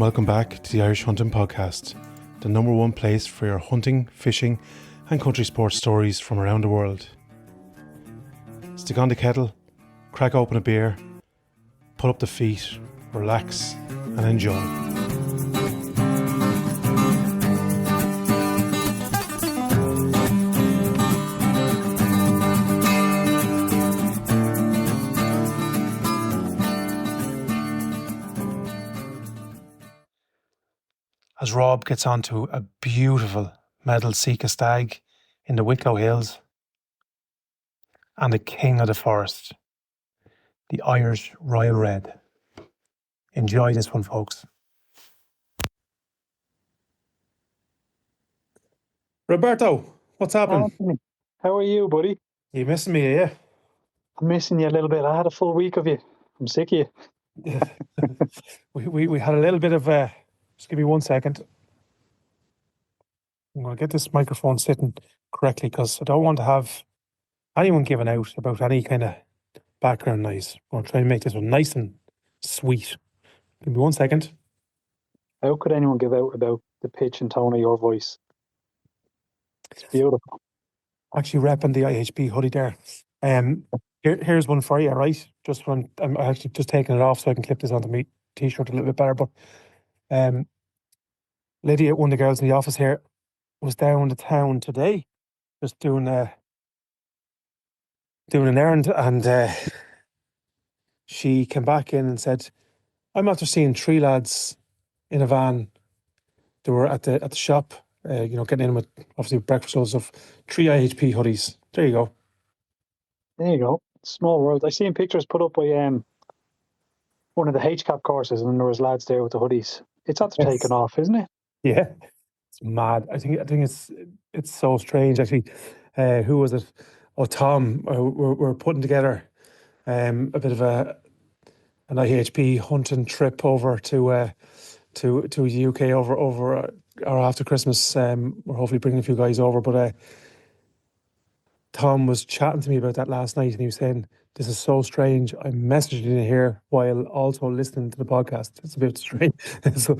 and welcome back to the Irish Hunting Podcast, the number one place for your hunting, fishing and country sports stories from around the world. Stick on the kettle, crack open a beer, pull up the feet, relax and enjoy. As Rob gets onto a beautiful medal sika stag in the Wicklow Hills, and the king of the forest, the Irish Royal Red. Enjoy this one, folks. Roberto, what's happening? Anthony, how are you, buddy? You missing me, are you? I'm missing you a little bit. I had a full week of you. I'm sick of you. Yeah. we had a little bit of just give me 1 second. I'm going to get this microphone sitting correctly because I don't want to have anyone giving out about any kind of background noise. I'm going to try and make this one nice and sweet. Give me 1 second. How could anyone give out about the pitch and tone of your voice? It's beautiful. Actually repping the IHP hoodie there. Here's one for you, right? Just when I'm actually just taking it off so I can clip this onto my t-shirt a little bit better. But Lydia, one of the girls in the office here, was down to town today, just doing an errand, and she came back in and said, "I'm after seeing three lads in a van. They were at the shop, getting in with obviously breakfast loads of 3 IHP hoodies." There you go. There you go. Small world. I seen pictures put up by one of the HCAP courses, and there was lads there with the hoodies. It's after taking off, isn't it? Yeah, it's mad. I think it's so strange actually. Who was it? Oh, Tom. We're putting together a bit of an IHP hunting trip over to the UK over or after Christmas. We're hopefully bringing a few guys over, but Tom was chatting to me about that last night, and he was saying, "This is so strange. I'm messaging you here while also listening to the podcast. It's a bit strange." So,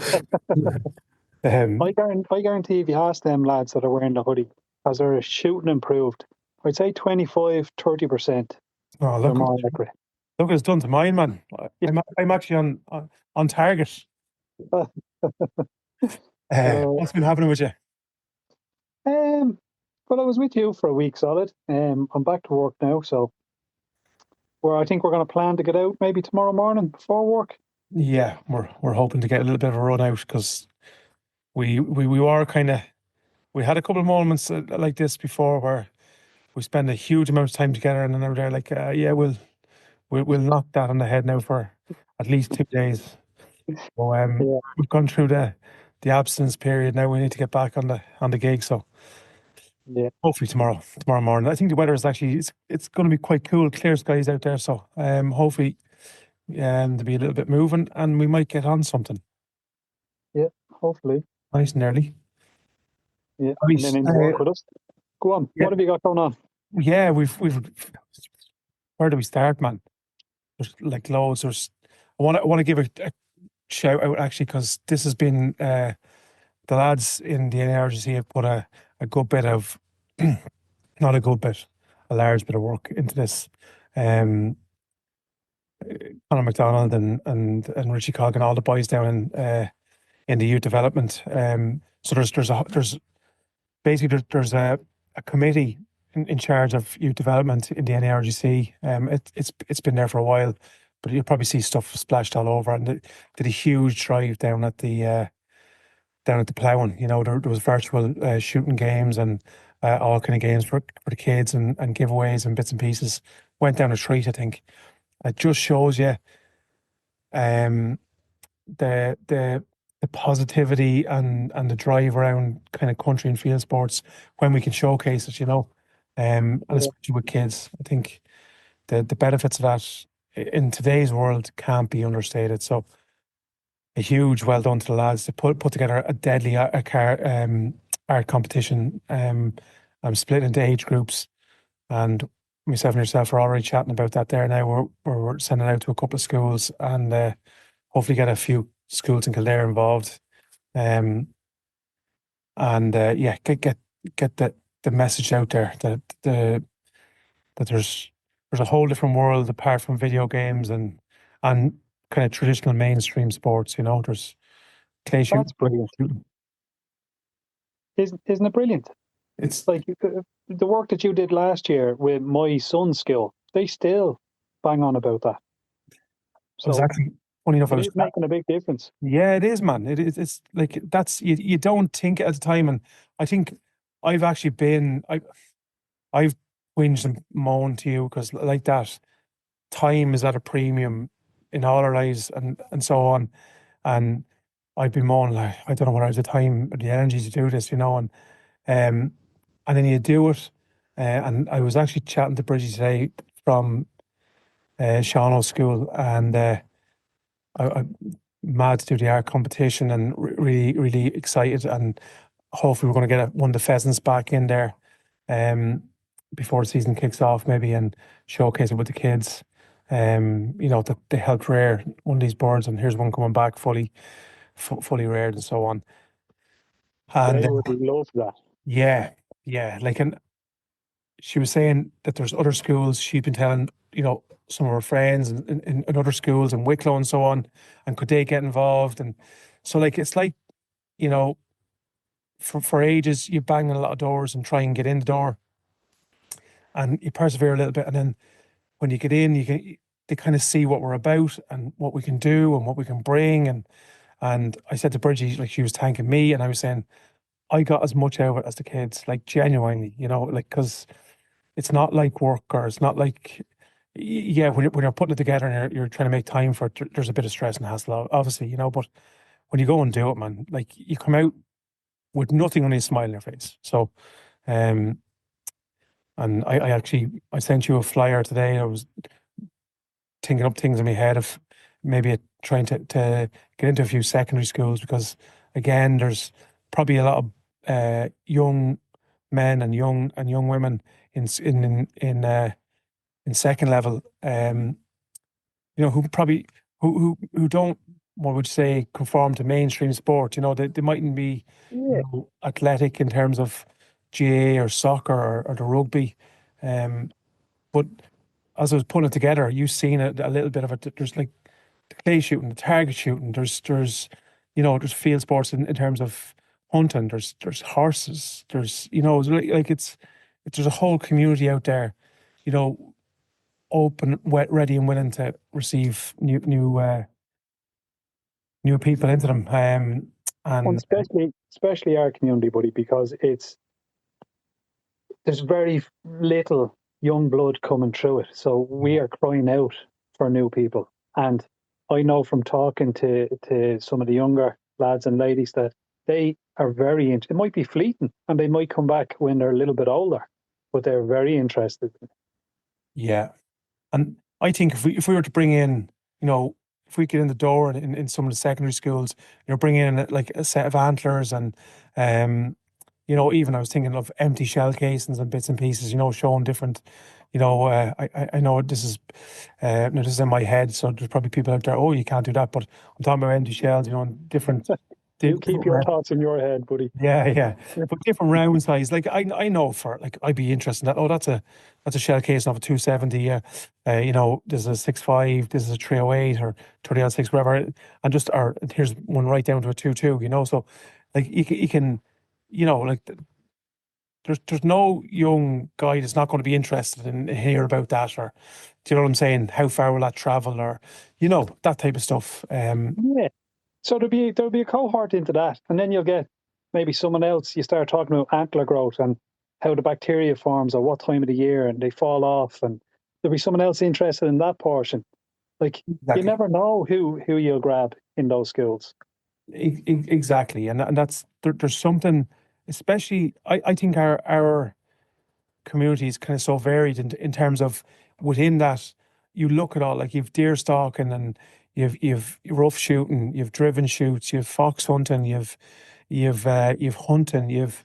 I guarantee if you ask them lads that are wearing the hoodie, as they're shooting improved, I'd say 25-30%. oh, They're more accurate. look what it's done to mine, man. I'm actually on target. What's been happening with you? Well, I was with you for a week solid. I'm back to work now, so I think we're going to plan to get out maybe tomorrow morning before work. Yeah, we're hoping to get a little bit of a run out because we were kind of, we had a couple of moments like this before where we spend a huge amount of time together, and then they're like, yeah, we'll knock that on the head now for at least 2 days. So we've gone through the abstinence period. Now we need to get back on the gig. So yeah, hopefully tomorrow morning. I think the weather is actually it's going to be quite cool, clear skies out there. So hopefully there'll be a little bit moving, and we might get on something. Yeah, hopefully. Nice and early. Yeah, and then into work with us. Go on. Yeah. What have you got going on? Yeah, we've. Where do we start, man? There's like loads. I want to give a shout out actually, because this has been the lads in the NRGC have put a good bit of not a good bit, a large bit of work into this. Conor McDonald and Richie Cogg and all the boys down in the youth development. So there's basically there's a committee in charge of youth development in the NRGC. It's been there for a while, but you'll probably see stuff splashed all over. And they did a huge drive down at the ploughing. You know, there was virtual shooting games and all kind of games for the kids and giveaways and bits and pieces. Went down a treat, I think. It just shows you the positivity and the drive around kind of country and field sports when we can showcase it, you know, and especially with kids. I think the benefits of that in today's world can't be understated. So a huge well done to the lads to put together a deadly art competition. I'm split into age groups, and myself and yourself are already chatting about that there now. We're sending out to a couple of schools and hopefully get a few schools in Kildare involved. Um, and yeah, get the message out there that that there's a whole different world apart from video games and kind of traditional mainstream sports. You know, there's clay That's shooting, brilliant. Isn't it brilliant? it's Like the work that you did last year with my son's school, they still bang on about that. I was So actually funny enough. I it was is making a big difference. yeah, it is, man. It's like that's you don't think it at the time, and I think I've actually been I've whinged and moaned to you because like that time is at a premium in all our lives and so on. And I'd be moaning like I don't know whether I have the time or the energy to do this, you know, um and then you do it. And I was actually chatting to Bridgie today from Shauno's school, and I'm mad to do the art competition and really, really excited. And hopefully, we're going to get one of the pheasants back in there before the season kicks off, maybe, and showcase it with the kids. You know, that they helped rear one of these birds, and here's one coming back fully reared and so on. And They would love that. yeah, yeah, like, and she was saying that there's other schools she'd been telling, you know, some of her friends in other schools in Wicklow and so on, and could they get involved? And so, like, it's like, you know, for ages you bang on a lot of doors and try and get in the door, and you persevere a little bit, and then when you get in, they kind of see what we're about and what we can do and what we can bring, and I said to Bridgie, like, she was thanking me, and I was saying I got as much out of it as the kids, like, genuinely, you know, like, because it's not like work, or it's not like, yeah, when you're putting it together and you're trying to make time for it, there's a bit of stress and hassle, obviously, you know, but when you go and do it, man, like, you come out with nothing, only a smile on your face. So, um, and I actually, I sent you a flyer today. I was thinking up things in my head of maybe trying to get into a few secondary schools, because again, there's probably a lot of young men and young women in second level, you know, who probably who don't, what would you say, conform to mainstream sport. You know, they mightn't be, you Yeah. know, athletic in terms of GA or soccer or the rugby. Um, but as I was putting it together, you've seen a little bit of it. There's like the clay shooting, the target shooting. There's you know, there's field sports in terms of hunting. There's horses. There's, you know, like it's there's a whole community out there, you know, open, wet, ready, and willing to receive new people into them. And And especially our community, buddy, because there's very little young blood coming through it. So we are crying out for new people. And I know from talking to some of the younger lads and ladies that they are very it might be fleeting and they might come back when they're a little bit older, but they're very interested. yeah, and I think if we were to bring in, you know, if we get in the door in some of the secondary schools, you know, bring in like a set of antlers and, you know, even I was thinking of empty shell casings and bits and pieces, you know, showing different, you know, I know this is, now this is in my head, so there's probably people out there, oh, you can't do that, but I'm talking about empty shells, you know, and You keep different your thoughts in your head, buddy. yeah, yeah. But different round size. Like I know for like I'd be interested in that. Oh, that's a shell case of a 270. Yeah. You know, there's a 6.5, this is a 308 or 30-06, whatever. And just or here's one right down to a 2.2, you know. So like you can, you know, like there's no young guy that's not going to be interested in hear about that, or do you know what I'm saying? How far will that travel, or you know, that type of stuff. Yeah. So there'll be a cohort into that, and then you'll get maybe someone else. You start talking about antler growth and how the bacteria forms at what time of the year, and they fall off, and there'll be someone else interested in that portion. Like you Exactly. never know who you'll grab in those schools. Exactly, and that's there's something, especially I think our community is kind of so varied in terms of within that you look at all, like you've deer stalking and you've rough shooting, you've driven shoots, you've fox hunting, you've hunting, you've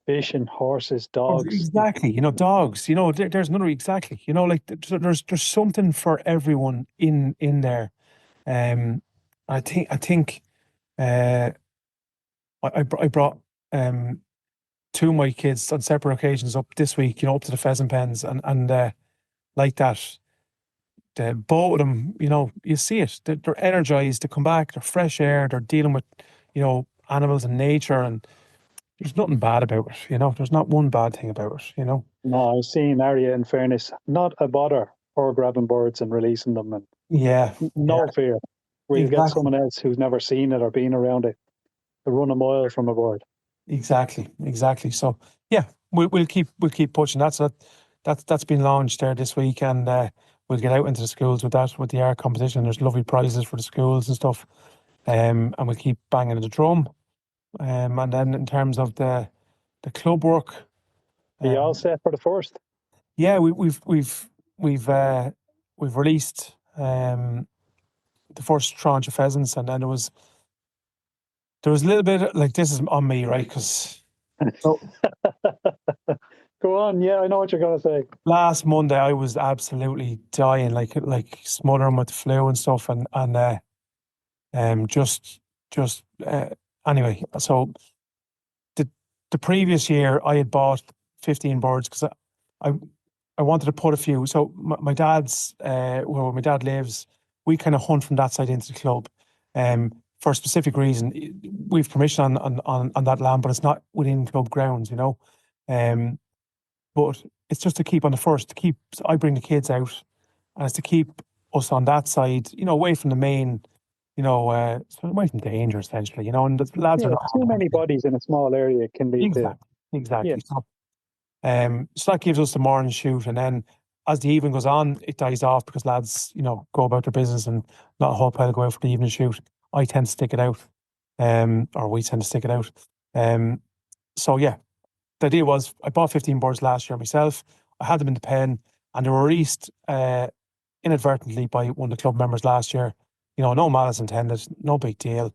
Fishing, horses, dogs. exactly, you know, dogs, you know, there's another exactly, you know, like there's something for everyone in there. Um, I think uh, I brought two of my kids on separate occasions up this week, up to the pheasant pens, and like that. Both of them, you see it. They're energized. They come back. They're fresh air. They're dealing with, animals and nature, and there's nothing bad about it. There's not one bad thing about it. No, I've seen Arya, in fairness, not a bother for grabbing birds and releasing them, and Yeah, yeah, no fear. Where you get exactly, someone else who's never seen it or been around it, to run a mile from a bird. exactly. So yeah, we'll keep pushing. That's been launched there this week, and we'll get out into the schools with that, with the art competition. There's lovely prizes for the schools and stuff. And we'll keep banging the drum. And then in terms of the club work, Are you all um, set for the first? yeah, we've released the first tranche of pheasants, and then there was a little bit like, this is on me, right? Because Go on, yeah, I know what you're going to say. last Monday I was absolutely dying, like smothering with the flu and stuff, and just anyway. So the the previous year I had bought 15 birds because I I wanted to put a few. So my dad's where my dad lives, we kind of hunt from that side into the club, for a specific reason. We've permission on that land, but it's not within club grounds. Um, but it's just to keep on the first, to keep. So I bring the kids out, and it's to keep us on that side, away from the main, so away from danger essentially. And the lads are Yeah, not too having many bodies in a small area can lead to, exactly, yeah, exactly. So that gives us the morning shoot, and then as the evening goes on, it dies off because lads, go about their business, and not a whole pile go out for the evening shoot. I tend to stick it out, or we tend to stick it out. So yeah, the idea was I bought 15 birds last year myself. I had them in the pen, and they were released inadvertently by one of the club members last year. No malice intended, no big deal.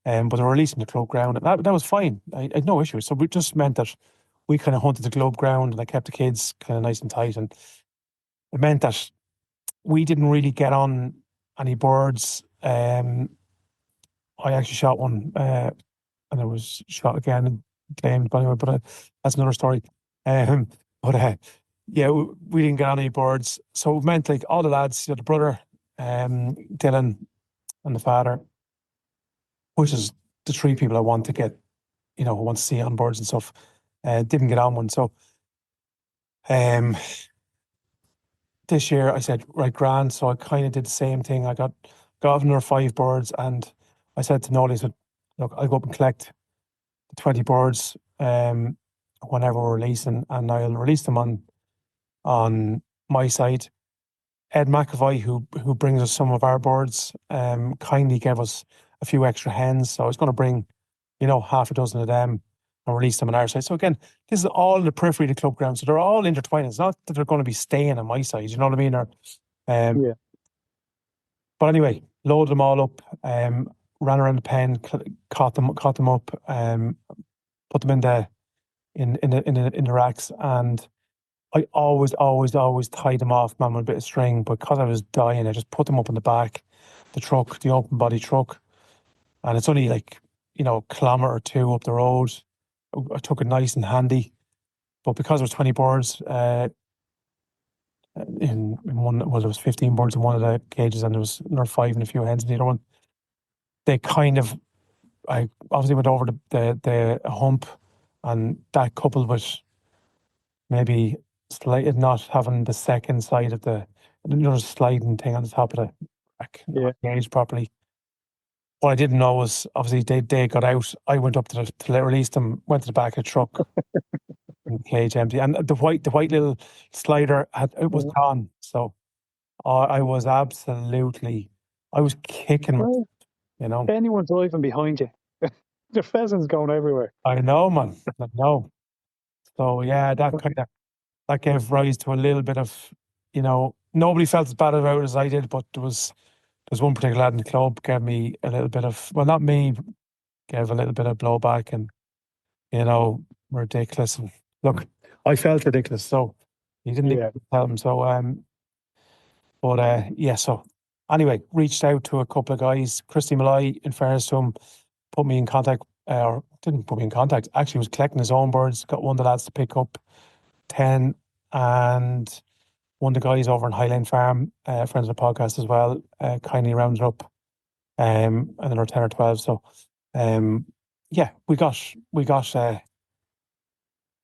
But they were released in the club ground, and that was fine. I had no issue. So we just meant that we kind of hunted the club ground, and I kept the kids kind of nice and tight, and it meant that we didn't really get on any birds. I actually shot one, and I was shot again and claimed, by the way, but that's another story. But yeah, we didn't get on any birds, so it meant like all the lads, the brother, Dylan, and the father, which is the three people I want to get, who want to see on birds and stuff, didn't get on one. So um, this year I said, right, grand. So I kind of did the same thing. I got another 5 birds, and I said to Nolly, I said, look, I'll go up and collect the 20 birds whenever we're releasing, and I'll release them on my side. Ed McAvoy, who brings us some of our birds, kindly gave us a few extra hens. So I was going to bring, half a dozen of them and release them on our side. So again, this is all in the periphery of the club ground. So they're all intertwined. It's not that they're going to be staying on my side, you know what I mean? Um, yeah. but anyway, loaded them all up, ran around the pen, caught them up, put them in the racks, and I always tied them off, man, with a bit of string. But because I was dying, I just put them up in the back, the truck, the open body truck, and it's only like, a kilometre or two up the road. I took it nice and handy, but because there was 20 birds in one, well, there was 15 birds in one of the cages, and there was another 5 and a few hens in the other one. They kind of, I obviously went over the hump, and that coupled with maybe not having the second side of the sliding thing on the top of the rack, Yeah. not engaged properly. What I didn't know was obviously they got out. I went up to release them, went to the back of the truck, and the cage empty, and the white little slider it was Yeah. gone. So I was absolutely, I was kicking, Well, you know. anyone's driving behind you. The pheasants going everywhere. I know, man. I know. So yeah, that gave rise to a little bit of, nobody felt as bad about it as I did, but there's one particular lad in the club gave me a little bit of, well, not me, gave a little bit of blowback, and ridiculous. And look, I felt ridiculous, so he didn't Yeah. even tell him. So but yeah, so anyway, reached out to a couple of guys. Christy Malloy, in fairness to him, put me in contact, or didn't put me in contact, actually was collecting his own birds, got one of the lads to pick up 10, and one of the guys over in Highland Farm, friends of the podcast as well, kindly rounded up another 10 or 12. So, yeah, we got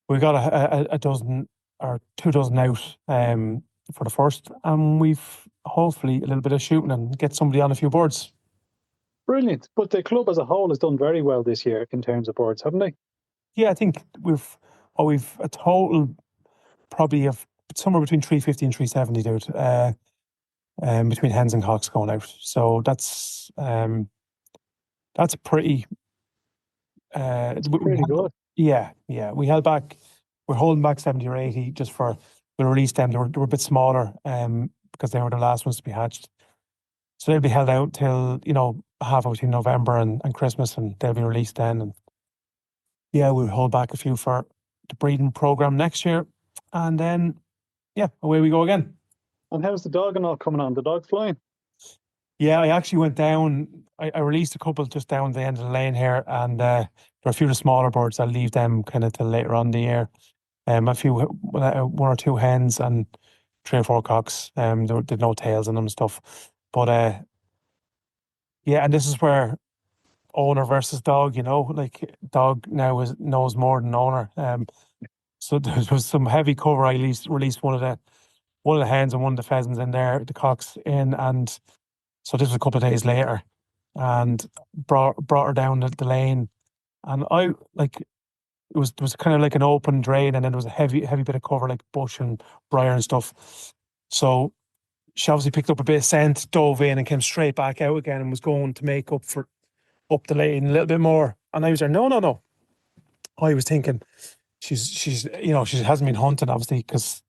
a dozen or 2 dozen out for the first, and we've hopefully a little bit of shooting and get somebody on a few boards. Brilliant. But the club as a whole has done very well this year in terms of birds, haven't they? Yeah, I think we've a total probably of somewhere between 350 and 370, dude, between hens and cocks going out. So that's pretty. Pretty good. Yeah. We held back. We're holding back 70 or 80 just for we released them. They were a bit smaller because they were the last ones to be hatched. So they'll be held out till halfway between November and Christmas, and they'll be released then. And yeah, we'll hold back a few for the breeding program next year, and then yeah, away we go again. And how's the dog and all coming on? The dog flying? Yeah, I actually went down. I released a couple just down the end of the lane here, and there are a few of the smaller birds. I'll leave them kind of till later on in the year. A few, 1 or 2 hens and 3 or 4 cocks. There were no tails in them and stuff. But yeah, and this is where owner versus dog. Like dog now knows more than owner. So there was some heavy cover. I released one of the hens and one of the pheasants in there, the cocks in, and so this was a couple of days later, and brought her down the lane, and I like it was kind of like an open drain, and then there was a heavy bit of cover like bush and briar and stuff. So she obviously picked up a bit of scent, dove in, and came straight back out again, and was going to make up the lane a little bit more. And I was there, no. I was thinking she's she hasn't been hunting obviously because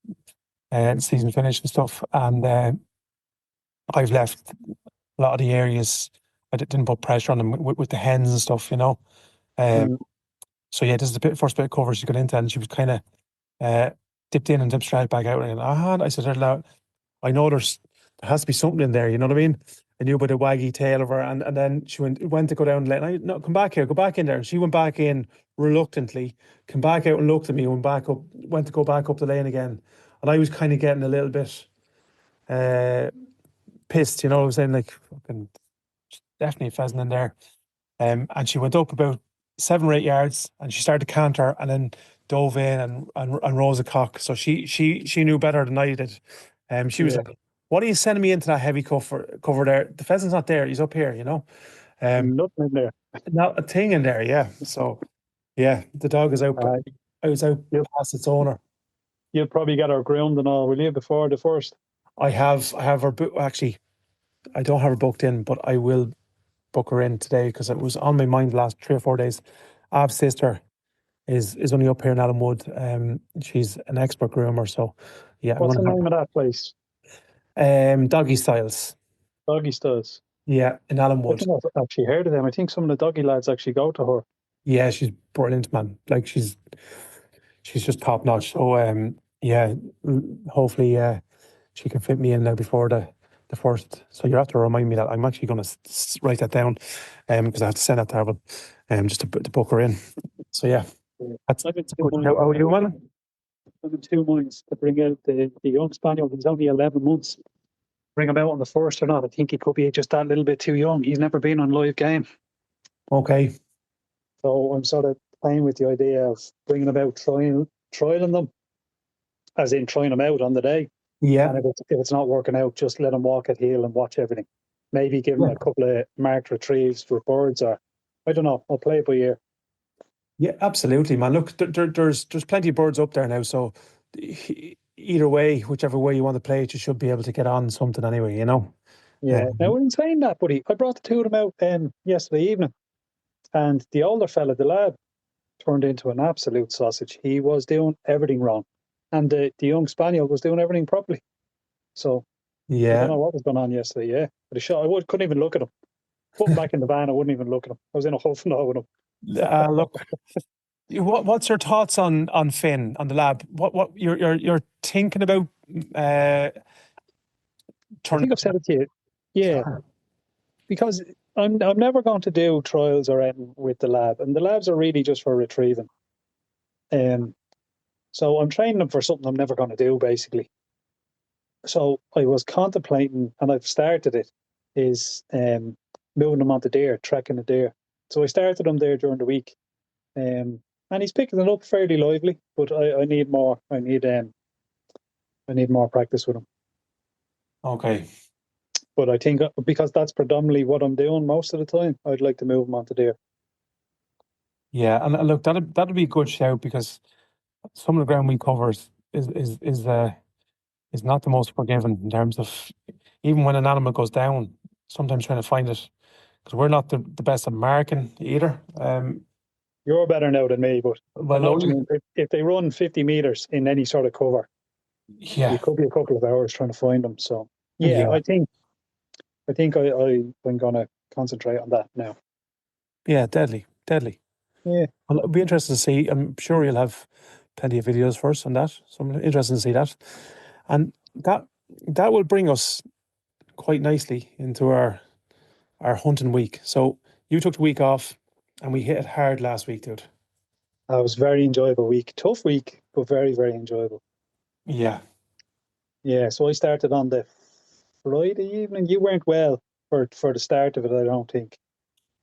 the season finished and stuff, and I've left a lot of the areas. I didn't put pressure on them with the hens and stuff, So yeah, this is the first bit of cover she got into, and she was kind of dipped in and dipped straight back out. And I said, I know there has to be something in there. You know what I mean? I knew about the waggy tail of her, and then she went to go down the lane. No, come back here, go back in there. And she went back in reluctantly, came back out and looked at me, went to go back up the lane again. And I was kind of getting a little bit pissed, I was saying, like, fucking definitely a pheasant in there. And she went up about 7 or 8 yards, and she started to canter, and then dove in and rose a cock. So she knew better than I did. She was like, "What are you sending me into that heavy cover there? The pheasant's not there. He's up here, Nothing in there. Not a thing in there." Yeah. So yeah, the dog is out. I was out past its owner. You'll probably get her groomed and all, will you, before the first? I have her actually. I don't have her booked in, but I will book her in today because it was on my mind the last 3 or 4 days. Av's sister is only up here in Allenwood. She's an expert groomer, so yeah. What's the name of that place? Doggy Styles. Doggy Styles. Yeah, in Allenwood. I think I've actually heard of them. I think some of the doggy lads actually go to her. Yeah, she's brilliant, man. Like she's just top notch. So yeah, hopefully she can fit me in now before the first. So you have to remind me that I'm actually going to write that down, because I have to send that to her, just to book her in. So yeah, that's I'm in good. How are you, man? I'm in 2 months to bring out the young spaniel. He's only 11 months. Bring him out on the first or not? I think he could be just that little bit too young. He's never been on live game. Okay. So I'm sort of playing with the idea of bringing about trialing them, as in trying them out on the day. Yeah. And if it's not working out, just let him walk at heel and watch everything. Maybe give him a couple of marked retrieves for birds, or I don't know. I'll play it by ear. Yeah, absolutely, man. Look, there's plenty of birds up there now, so either way, whichever way you want to play it, you should be able to get on something anyway, Yeah. Now, in saying that, buddy, I brought the 2 of them out yesterday evening, and the older fella, the lad, turned into an absolute sausage. He was doing everything wrong, and the young spaniel was doing everything properly. So I don't know what was going on yesterday. Yeah, but couldn't even look at him. Put him back in the van. I wouldn't even look at him. I was in a huff and all with him. Look, what's your thoughts on Finn, on the lab? What you're thinking about? I think I've said it to you. Yeah, because I'm never going to do trials or anything with the lab, and the labs are really just for retrieving. Um, so I'm training them for something I'm never going to do, basically. So I was contemplating, and I've started it, is moving them onto deer, tracking the deer. So I started him there during the week, and he's picking it up fairly lively. But I need more. I need more practice with him. Okay. But I think because that's predominantly what I'm doing most of the time, I'd like to move him onto deer. Yeah, and look, that'd be a good shout because some of the ground we cover is not the most forgiving in terms of even when an animal goes down, sometimes trying to find it because we're not the best at marking either. You're better now than me, but I Well, know what you only mean. If they run 50 meters in any sort of cover, yeah, you could be a couple of hours trying to find them. So yeah, yeah, I'm gonna concentrate on that now. yeah, deadly, deadly. Yeah, Well, it'll be interesting to see. I'm sure you'll have plenty of videos for us on that. So I'm interested to see that, and that will bring us quite nicely into our hunting week. So you took the week off, and we hit it hard last week, dude. that was a very enjoyable week. Tough week, but very, very enjoyable. Yeah, Yeah, so I started on the Friday evening. You weren't well for the start of it, I don't think.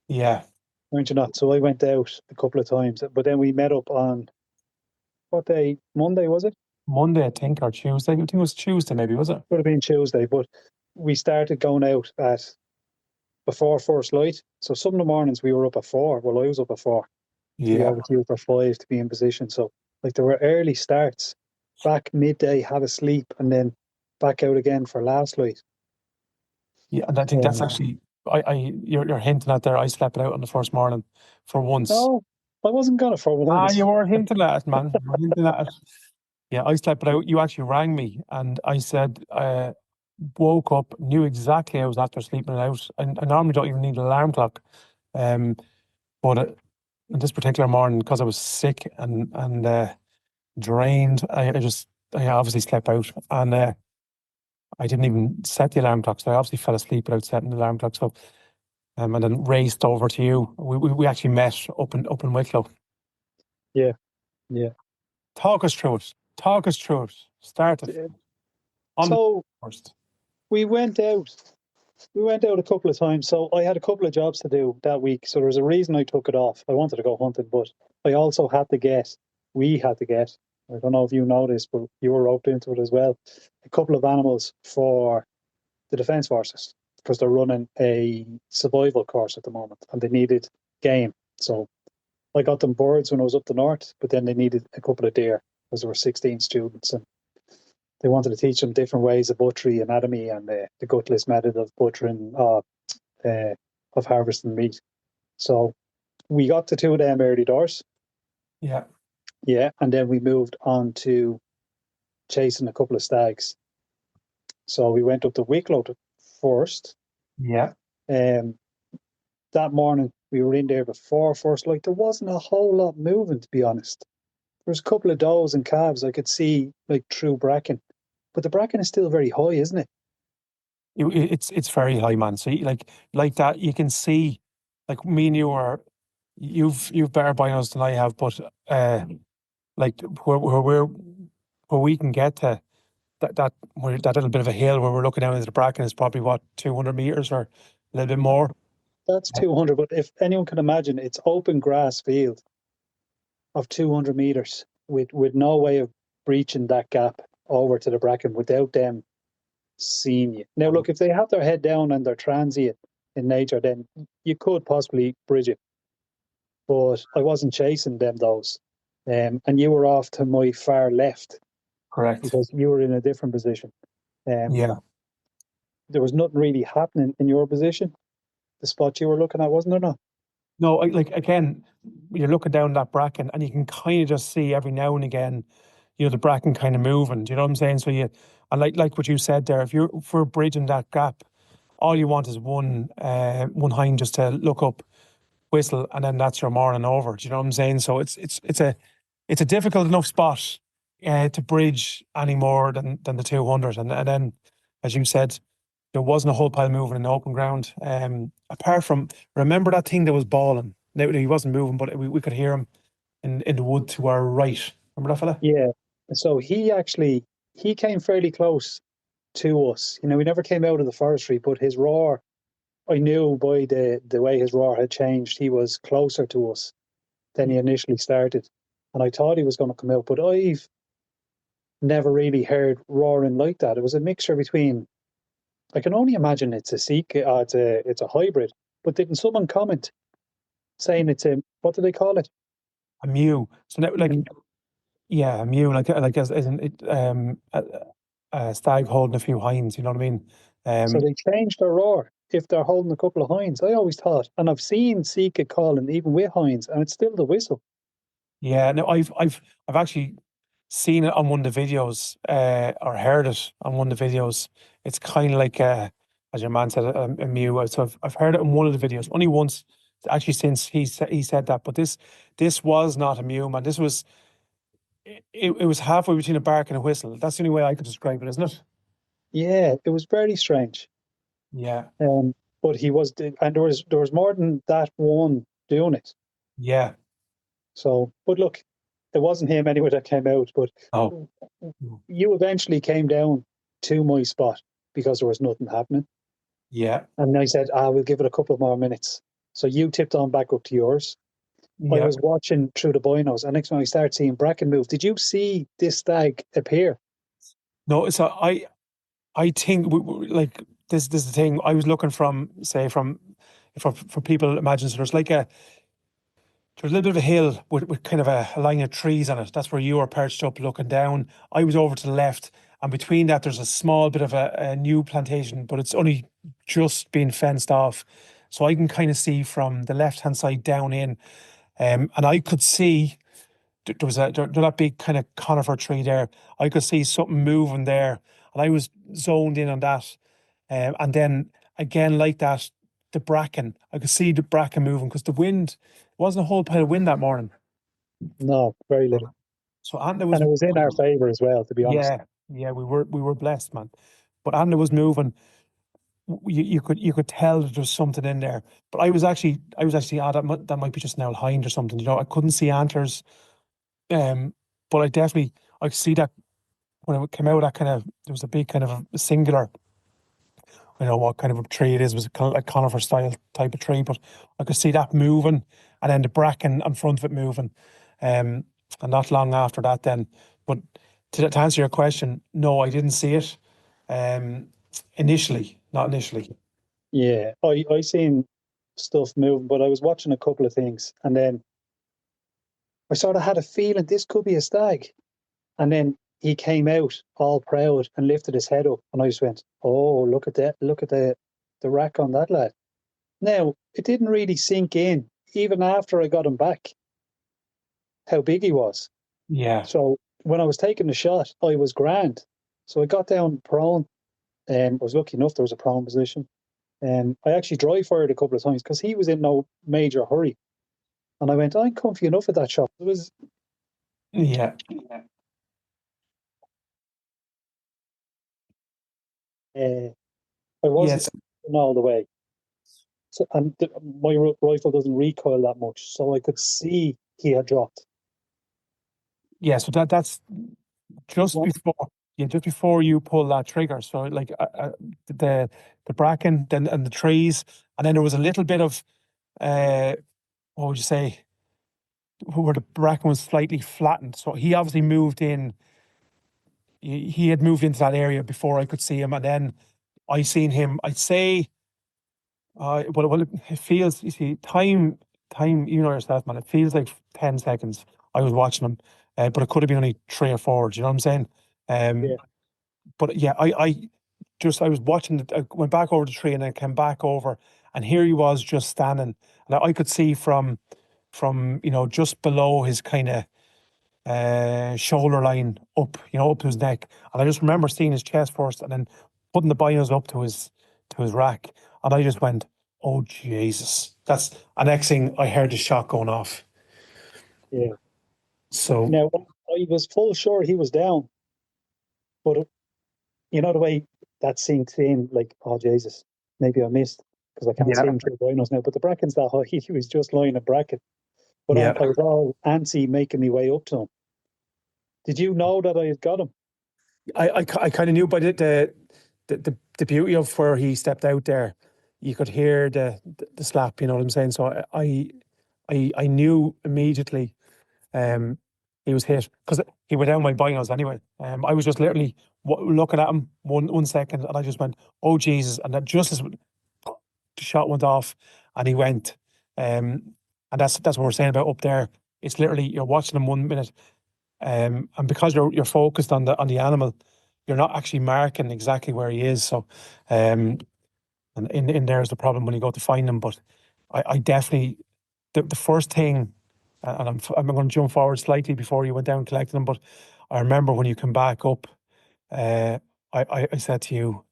yeah. Weren't you not? So I went out a couple of times, but then we met up on what day? Monday, was it? Monday, I think, or Tuesday. I think it was Tuesday, maybe, was it? Would have been Tuesday, but we started going out at before first light. So some of the mornings we were up at 4. Well, I was up at 4 to be Yeah, over to you for 5 to be in position. So like there were early starts, back midday, have a sleep, and then back out again for last light. yeah. And I think that's Um, actually, you're hinting at there. I slept out on the first morning for once. no, I wasn't gonna for Ah, once. you were hinting at it, man. You were hinting at it. Yeah, I slept it out. You actually rang me, and I said, woke up, knew exactly I was after sleeping it out. I normally don't even need an alarm clock, um, but in this particular morning, because I was sick and drained, I obviously slept out, and I didn't even set the alarm clock. So I obviously fell asleep without setting the alarm clock. So and then raced over to you. We actually met up in Wicklow. Yeah, yeah. Talk us through it. Talk us through it. Start it on the So first. we went out. We went out a couple of times. So I had a couple of jobs to do that week. So there was a reason I took it off. I wanted to go hunting, but I also had to get, we had to get, I don't know if you know this, but you were roped into it as well, a couple of animals for the Defence Forces because they're running a survival course at the moment and they needed game. So I got them birds when I was up the north, but then they needed a couple of deer because there were 16 students and they wanted to teach them different ways of butchery, anatomy, and the gutless method of butchering, of harvesting meat. So we got to two of them early doors, Yeah. yeah, and then we moved on to chasing a couple of stags. So we went up to Wicklow first. Yeah. Um, that morning we were in there before first light. There wasn't a whole lot moving, to be honest. There was a couple of does and calves I could see like through bracken, but the bracken is still very high, isn't it? It's very high, man. So like that, you can see, like me and you are, you've better by us than I have, but like where we can get to that little bit of a hill where we're looking down into the bracken is probably what 200 meters or a little bit more. That's 200, but if anyone can imagine, it's open grass field of 200 meters with no way of breaching that gap over to the bracken without them seeing you. Now, look, if they have their head down and they're transient in nature, then you could possibly bridge it. But I wasn't chasing them, those. And you were off to my far left Correct. because you were in a different position. Um, Yeah. there was nothing really happening in your position, the spot you were looking at, wasn't there? Not? No, like again, you're looking down that bracken and you can kind of just see every now and again, the bracken kind of moving. Do you know what I'm saying? So and like what you said there, if we're bridging that gap, all you want is one hind just to look up, whistle, and then that's your morning over. Do you know what I'm saying? So it's a difficult enough spot to bridge any more than the 200, and then as you said, there wasn't a whole pile moving in the open ground. Apart from, remember that thing that was bawling? Now he wasn't moving, but we could hear him in the wood to our right. Remember that fella? Yeah. So he came fairly close to us. You know, he never came out of the forestry, but his roar, I knew by the way his roar had changed, he was closer to us than he initially started. And I thought he was going to come out, but I've never really heard roaring like that. It was a mixture between, I can only imagine it's a sika, it's a hybrid. But didn't someone comment saying it's a, what do they call it? A mew. So now, like, And yeah, a mew, like as in it, a stag holding a few hinds. You know what I mean? so Um, they changed their roar if they're holding a couple of hinds. I always thought, and I've seen sika calling even with hinds, and it's still the whistle. yeah. No, I've actually seen it on one of the videos, or heard it on one of the videos. It's kind of like, as your man said, a mew. So I've heard it in one of the videos, only once, actually, since he said that. But this was not a mew, man. This was it was halfway between a bark and a whistle. That's the only way I could describe it, isn't it? Yeah, it was very strange. Yeah, Um, but he was, and there was more than that one doing it. yeah. So, but look, it wasn't him anyway that came out. But Oh, you eventually came down to my spot because there was nothing happening, yeah, and I said, "Ah, we'll give it a couple more minutes." So you tipped on back up to yours. I yeah. was watching through the binos, and next time I started seeing bracken move. Did you see this stag appear? No, so I think like this is the thing. I was looking from, say, from for people, imagine, so there's a little bit of a hill with kind of a line of trees on it. That's where you were perched up looking down. I was over to the left, and between that there's a small bit of a new plantation, but it's only just been fenced off. So I can kind of see from the left hand side down in, and I could see there was that big kind of conifer tree there. I could see something moving there, and I was zoned in on that. And then again, like that, the bracken. I could see the bracken moving because the wind wasn't a whole pile of wind that morning. No, very little, So Anda was, and it was in our favor as well, to be honest. yeah, yeah, we were blessed, man. But Anda was moving. You could tell that there was something in there. But I was actually, that might be just an old hind or something. I couldn't see antlers. But I could see that when it came out. That kind of there was a big kind of a singular. I don't know what kind of a tree it is. It was kind of like conifer style type of tree, but I could see that moving, and then the bracken in front of it moving, um, and not long after that, then. But to answer your question, no, I didn't see it, um, initially, not initially. Yeah, I seen stuff moving, but I was watching a couple of things, and then I sort of had a feeling this could be a stag. And then he came out all proud and lifted his head up, and I just went, "Oh, look at that! Look at the rack on that lad." Now it didn't really sink in, even after I got him back, how big he was. Yeah, So when I was taking the shot, I was grand. So I got down prone, and I was lucky enough there was a prone position. And I actually dry fired a couple of times because he was in no major hurry. And I went, I'm comfy enough with that shot. It was, yeah, uh, I wasn't yes, all the way. So, and my rifle doesn't recoil that much, so I could see he had dropped. yeah. So that's just What? before, yeah, just before you pull that trigger. So like, the the bracken, then and the trees, and then there was a little bit of, uh, what would you say, where the bracken was slightly flattened. So he obviously moved in. He had moved into that area before I could see him, and then I seen him. I'd say, well, it feels. You see, time. You know yourself, man. It feels like 10 seconds. I was watching him, but it could have been only three or four. Do you know what I'm saying? Yeah, Um, but yeah, I was watching. I went back over the tree and then came back over, and here he was just standing, and I could see from just below his kind of, shoulder line up, up to his neck. And I just remember seeing his chest first and then putting the binos up to his rack. And I just went, oh Jesus. And next thing I heard the shot going off. yeah. So Now, I was full sure he was down, but you know the way. that sinks in like, oh Jesus, maybe I missed because I can't see Yeah. him through the binos now. But the bracken's that high, he was just lying a bracket. But Yeah. I was all antsy making me way up to him. Did you know that I had got him? I kind of knew, but the beauty of where he stepped out there, you could hear the slap. You know what I'm saying? So I knew immediately he was hit because he went down my binos anyway. I was just literally looking at him 1 second, and I just went, "Oh Jesus!" And then just as the shot went off, and he went, and that's what we're saying about up there. It's literally you're watching him 1 minute, and because you're focused on the animal, you're not actually marking exactly where he is. So, and in there's the problem when you go to find him. But I definitely the first thing, and I'm going to jump forward slightly before you went down collecting them. But I remember when you come back up, uh, I said to you,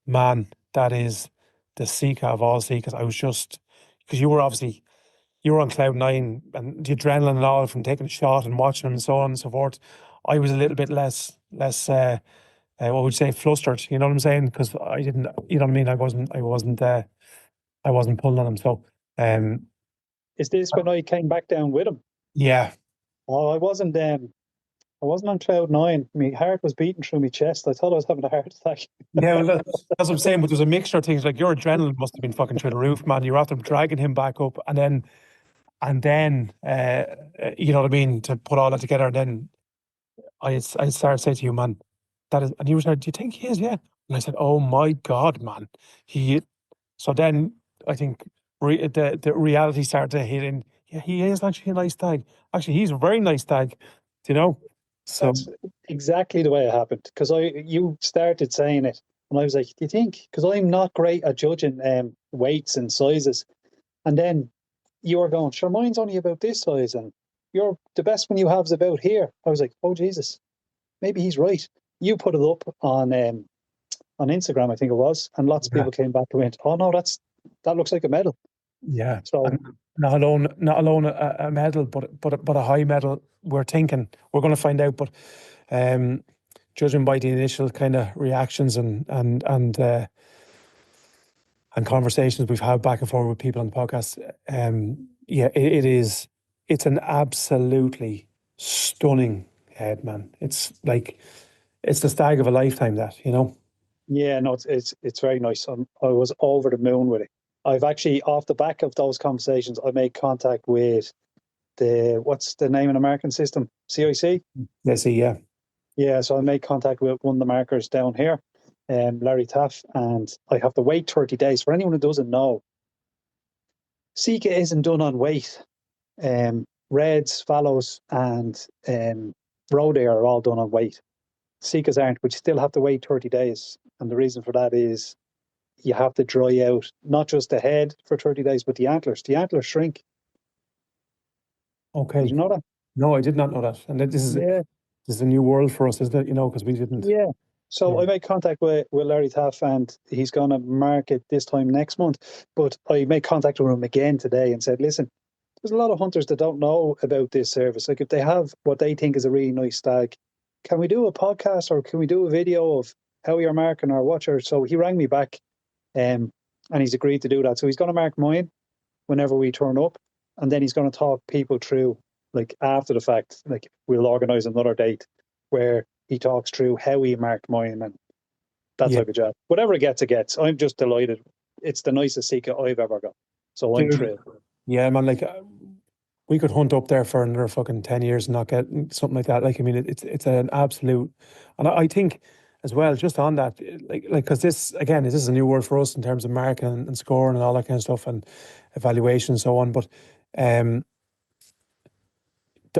man, that is the sika of all sikas. I was just because you were on cloud nine and the adrenaline and all from taking a shot and watching him and so on and so forth. I was a little bit less what would you say, flustered. You know what I'm saying? Because I didn't, you know what I mean. I wasn't pulling on him. So, um, Is this when I came back down with him? yeah, Oh, I wasn't on cloud nine. My heart was beating through my chest. I thought I was having a heart attack. yeah. Well, that's what I'm saying. But there's a mixture of things. Like your adrenaline must have been fucking through the roof, man. You're after dragging him back up, and then, you know what I mean, to put all that together. And then I started saying to you, man, that is, and you were saying, do you think he is? Yeah. And I said, oh my God, man, he. So then I think the reality started to hit in. Yeah, he is actually a nice stag. Actually, he's a very nice stag. Do you know? So That's exactly the way it happened. Because you started saying it, and I was like, "Do you think?" Because I'm not great at judging weights and sizes. And then you were going, "Sure, mine's only about this size, and you're the best one you have is about here." I was like, "Oh Jesus, maybe he's right." You put it up on Instagram, I think it was, and lots of yeah, people came back and went, "Oh no, that looks like a medal." yeah. So And not alone a medal, but a high medal. We're thinking we're going to find out, but um, judging by the initial kind of reactions and conversations we've had back and forth with people on the podcast, yeah, it's an absolutely stunning head, man. It's like it's the stag of a lifetime. That you know. yeah, no, it's very nice. I was over the moon with it. I've actually, off the back of those conversations, I made contact with what's the name in American system? CIC? Let's see, yeah. Yeah, so I made contact with one of the markers down here, Larry Taff, and I have to wait 30 days. For anyone who doesn't know, Sika isn't done on weight. Reds, fallows, and roe deer are all done on weight. Sikas aren't, but you still have to wait 30 days. And the reason for that is you have to dry out not just the head for 30 days, but the antlers. The antlers shrink. Did Okay. you know that? No, I did not know that, and Yeah. this is a new world for us, isn't it? You know, because we didn't. Yeah. So Yeah. I made contact with Larry Taff, and he's going to mark it this time next month. But I made contact with him again today and said, listen, there's a lot of hunters that don't know about this service. Like if they have what they think is a really nice stag, can we do a podcast or can we do a video of how you're marking our watcher? So he rang me back, and he's agreed to do that. So he's going to mark mine whenever we turn up, and then he's going to talk people through, like after the fact, like we'll organise another date where he talks through how he marked mine and that Yeah, type of job. Whatever it gets, it gets. I'm just delighted. It's the nicest Sika I've ever got. So I'm dude. thrilled. Yeah, man. Like we could hunt up there for another fucking 10 years and not get something like that. Like, I mean, it's an absolute, and I think as well, just on that, like because this again, this is a new word for us in terms of marking and scoring and all that kind of stuff and evaluation and so on. But um,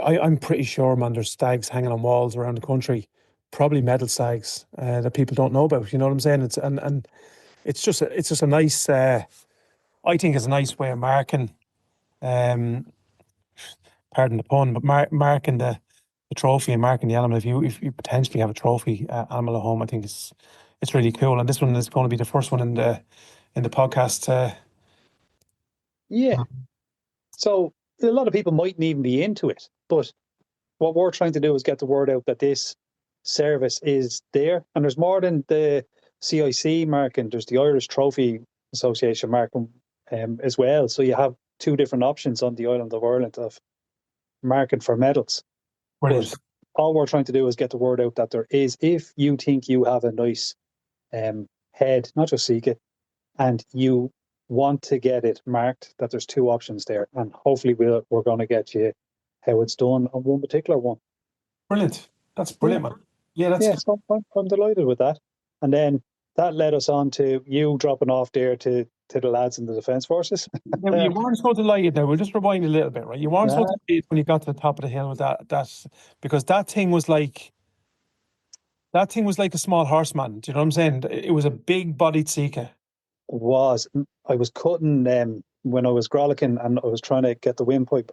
I'm pretty sure, man, there's stags hanging on walls around the country, probably medal stags that people don't know about. You know what I'm saying? It's and it's just a nice. I think it's a nice way of marking. Um, pardon the pun, but marking the trophy and marking the animal. If you potentially have a trophy animal at home, I think it's really cool. And this one is going to be the first one in the podcast. Yeah. So a lot of people mightn't even be into it, but what we're trying to do is get the word out that this service is there, and there's more than CIC marking, there's the Irish Trophy Association marking as well. So you have two different options on the island of Ireland of marking for medals. But Brilliant. all we're trying to do is get the word out that there is, if you think you have a nice head, not just sika, and you want to get it marked, that there's two options there. And hopefully we're going to get you how it's done on one particular one. Brilliant. That's brilliant, man. Yeah, Yeah, that's so I'm delighted with that. And then that led us on to you dropping off there to the lads in the Defence Forces. now, you weren't so delighted now. We'll just rewind a little bit, right? You weren't so Yeah, delighted when you got to the top of the hill with that because that thing was like a small horseman. Do you know what I'm saying? It was a big bodied sika. was. I was cutting when I was grollicking and I was trying to get the windpipe.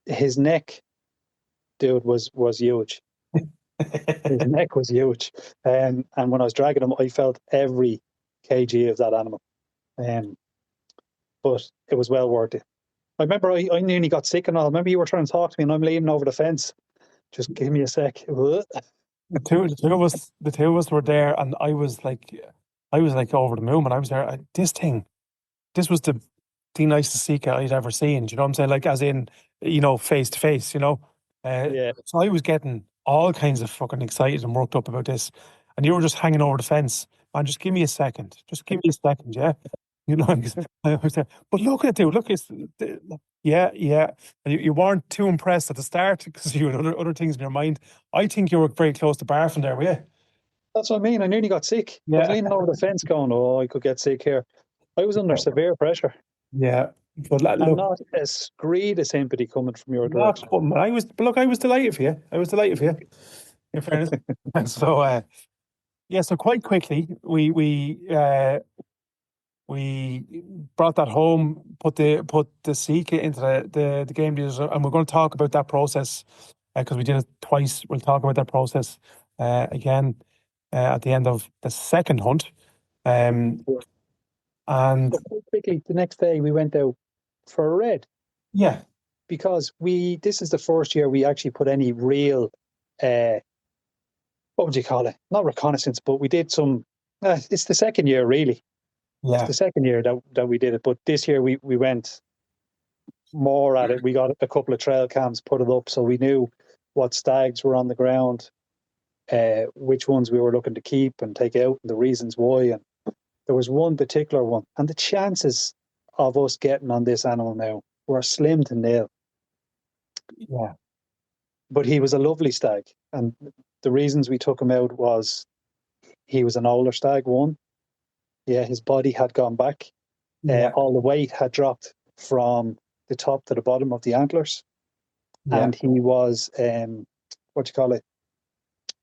His neck, dude, was huge. His neck was huge. And when I was dragging him, I felt every kg of that animal. Um, but it was well worth it. I remember I nearly got sick and all. I remember you were trying to talk to me and I'm leaning over the fence. Just give me a sec. The two of us were there, and I was like over the moon when I was there. This was the nicest sika I'd ever seen. Do you know what I'm saying? Like, as in, face to face. Yeah. So I was getting all kinds of fucking excited and worked up about this, and you were just hanging over the fence. Man, just give me a second. Just give me a second, yeah. You know, 'cause I was there. But look at it, dude. Look, yeah, yeah. And you weren't too impressed at the start because you had other things in your mind. I think you were very close to barfing there, were you? That's what I mean. I nearly got sick. I was Yeah, leaning over the fence going, oh, I could get sick here. I was under severe pressure yeah. But and look, not a screed of sympathy coming from your not, direction. but look, I was delighted for you. I was delighted for you, in fairness. And so, yeah. So quite quickly, we brought that home, put the sika into the game dealers, and we're going to talk about that process because we did it twice. We'll talk about that process again at the end of the second hunt. Um, Yeah. and But quite quickly, the next day we went out for a red yeah, because this is the first year we actually put any real, uh, what would you call it? Not reconnaissance, but we did some, it's the second year really. It's yeah, the second year that we did it. But this year we went more at it. We got a couple of trail cams put it up so we knew what stags were on the ground, which ones we were looking to keep and take out, and the reasons why. And there was one particular one, and the chances of us getting on this animal now were slim to nil. yeah, But he was a lovely stag, and the reasons we took him out was he was an older stag. One, yeah, his body had gone back. yeah, All the weight had dropped from the top to the bottom of the antlers, yeah. and he was what do you call it?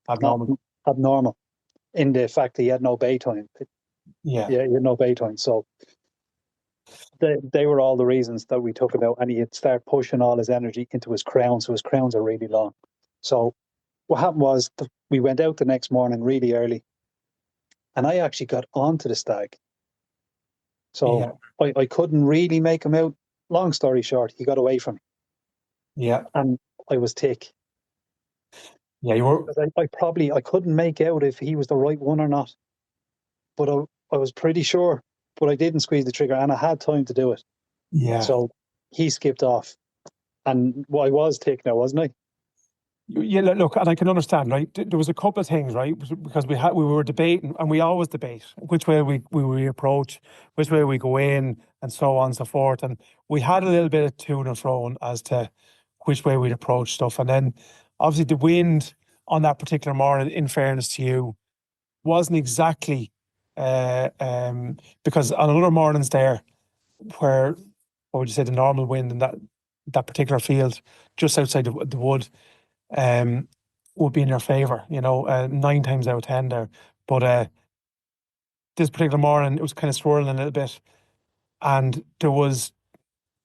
Not Abnormal. abnormal in the fact that he had no bay time. Yeah, Yeah, he had no bay time. So they were all the reasons that we took him out, and he had started pushing all his energy into his crown. So his crowns are really long. So what happened was we went out the next morning really early, and I actually got onto the stag. So yeah, I couldn't really make him out. Long story short, he got away from me, yeah, and I was tick. yeah. You were, Because I couldn't make out if he was the right one or not, but I was pretty sure. But I didn't squeeze the trigger, and I had time to do it. yeah. So he skipped off, and I was tick now, wasn't I? Yeah, look, and I can understand, right? There was a couple of things, right? Because we were debating, and we always debate which way we approach, which way we go in, and so on and so forth. And we had a little bit of to and fro as to which way we'd approach stuff. And then, obviously, the wind on that particular morning, in fairness to you, wasn't exactly because on other mornings there, where what would you say the normal wind in that particular field, just outside the wood um, would be in your favour, 9 times out of 10 there. But this particular morning, it was kind of swirling a little bit. And there was,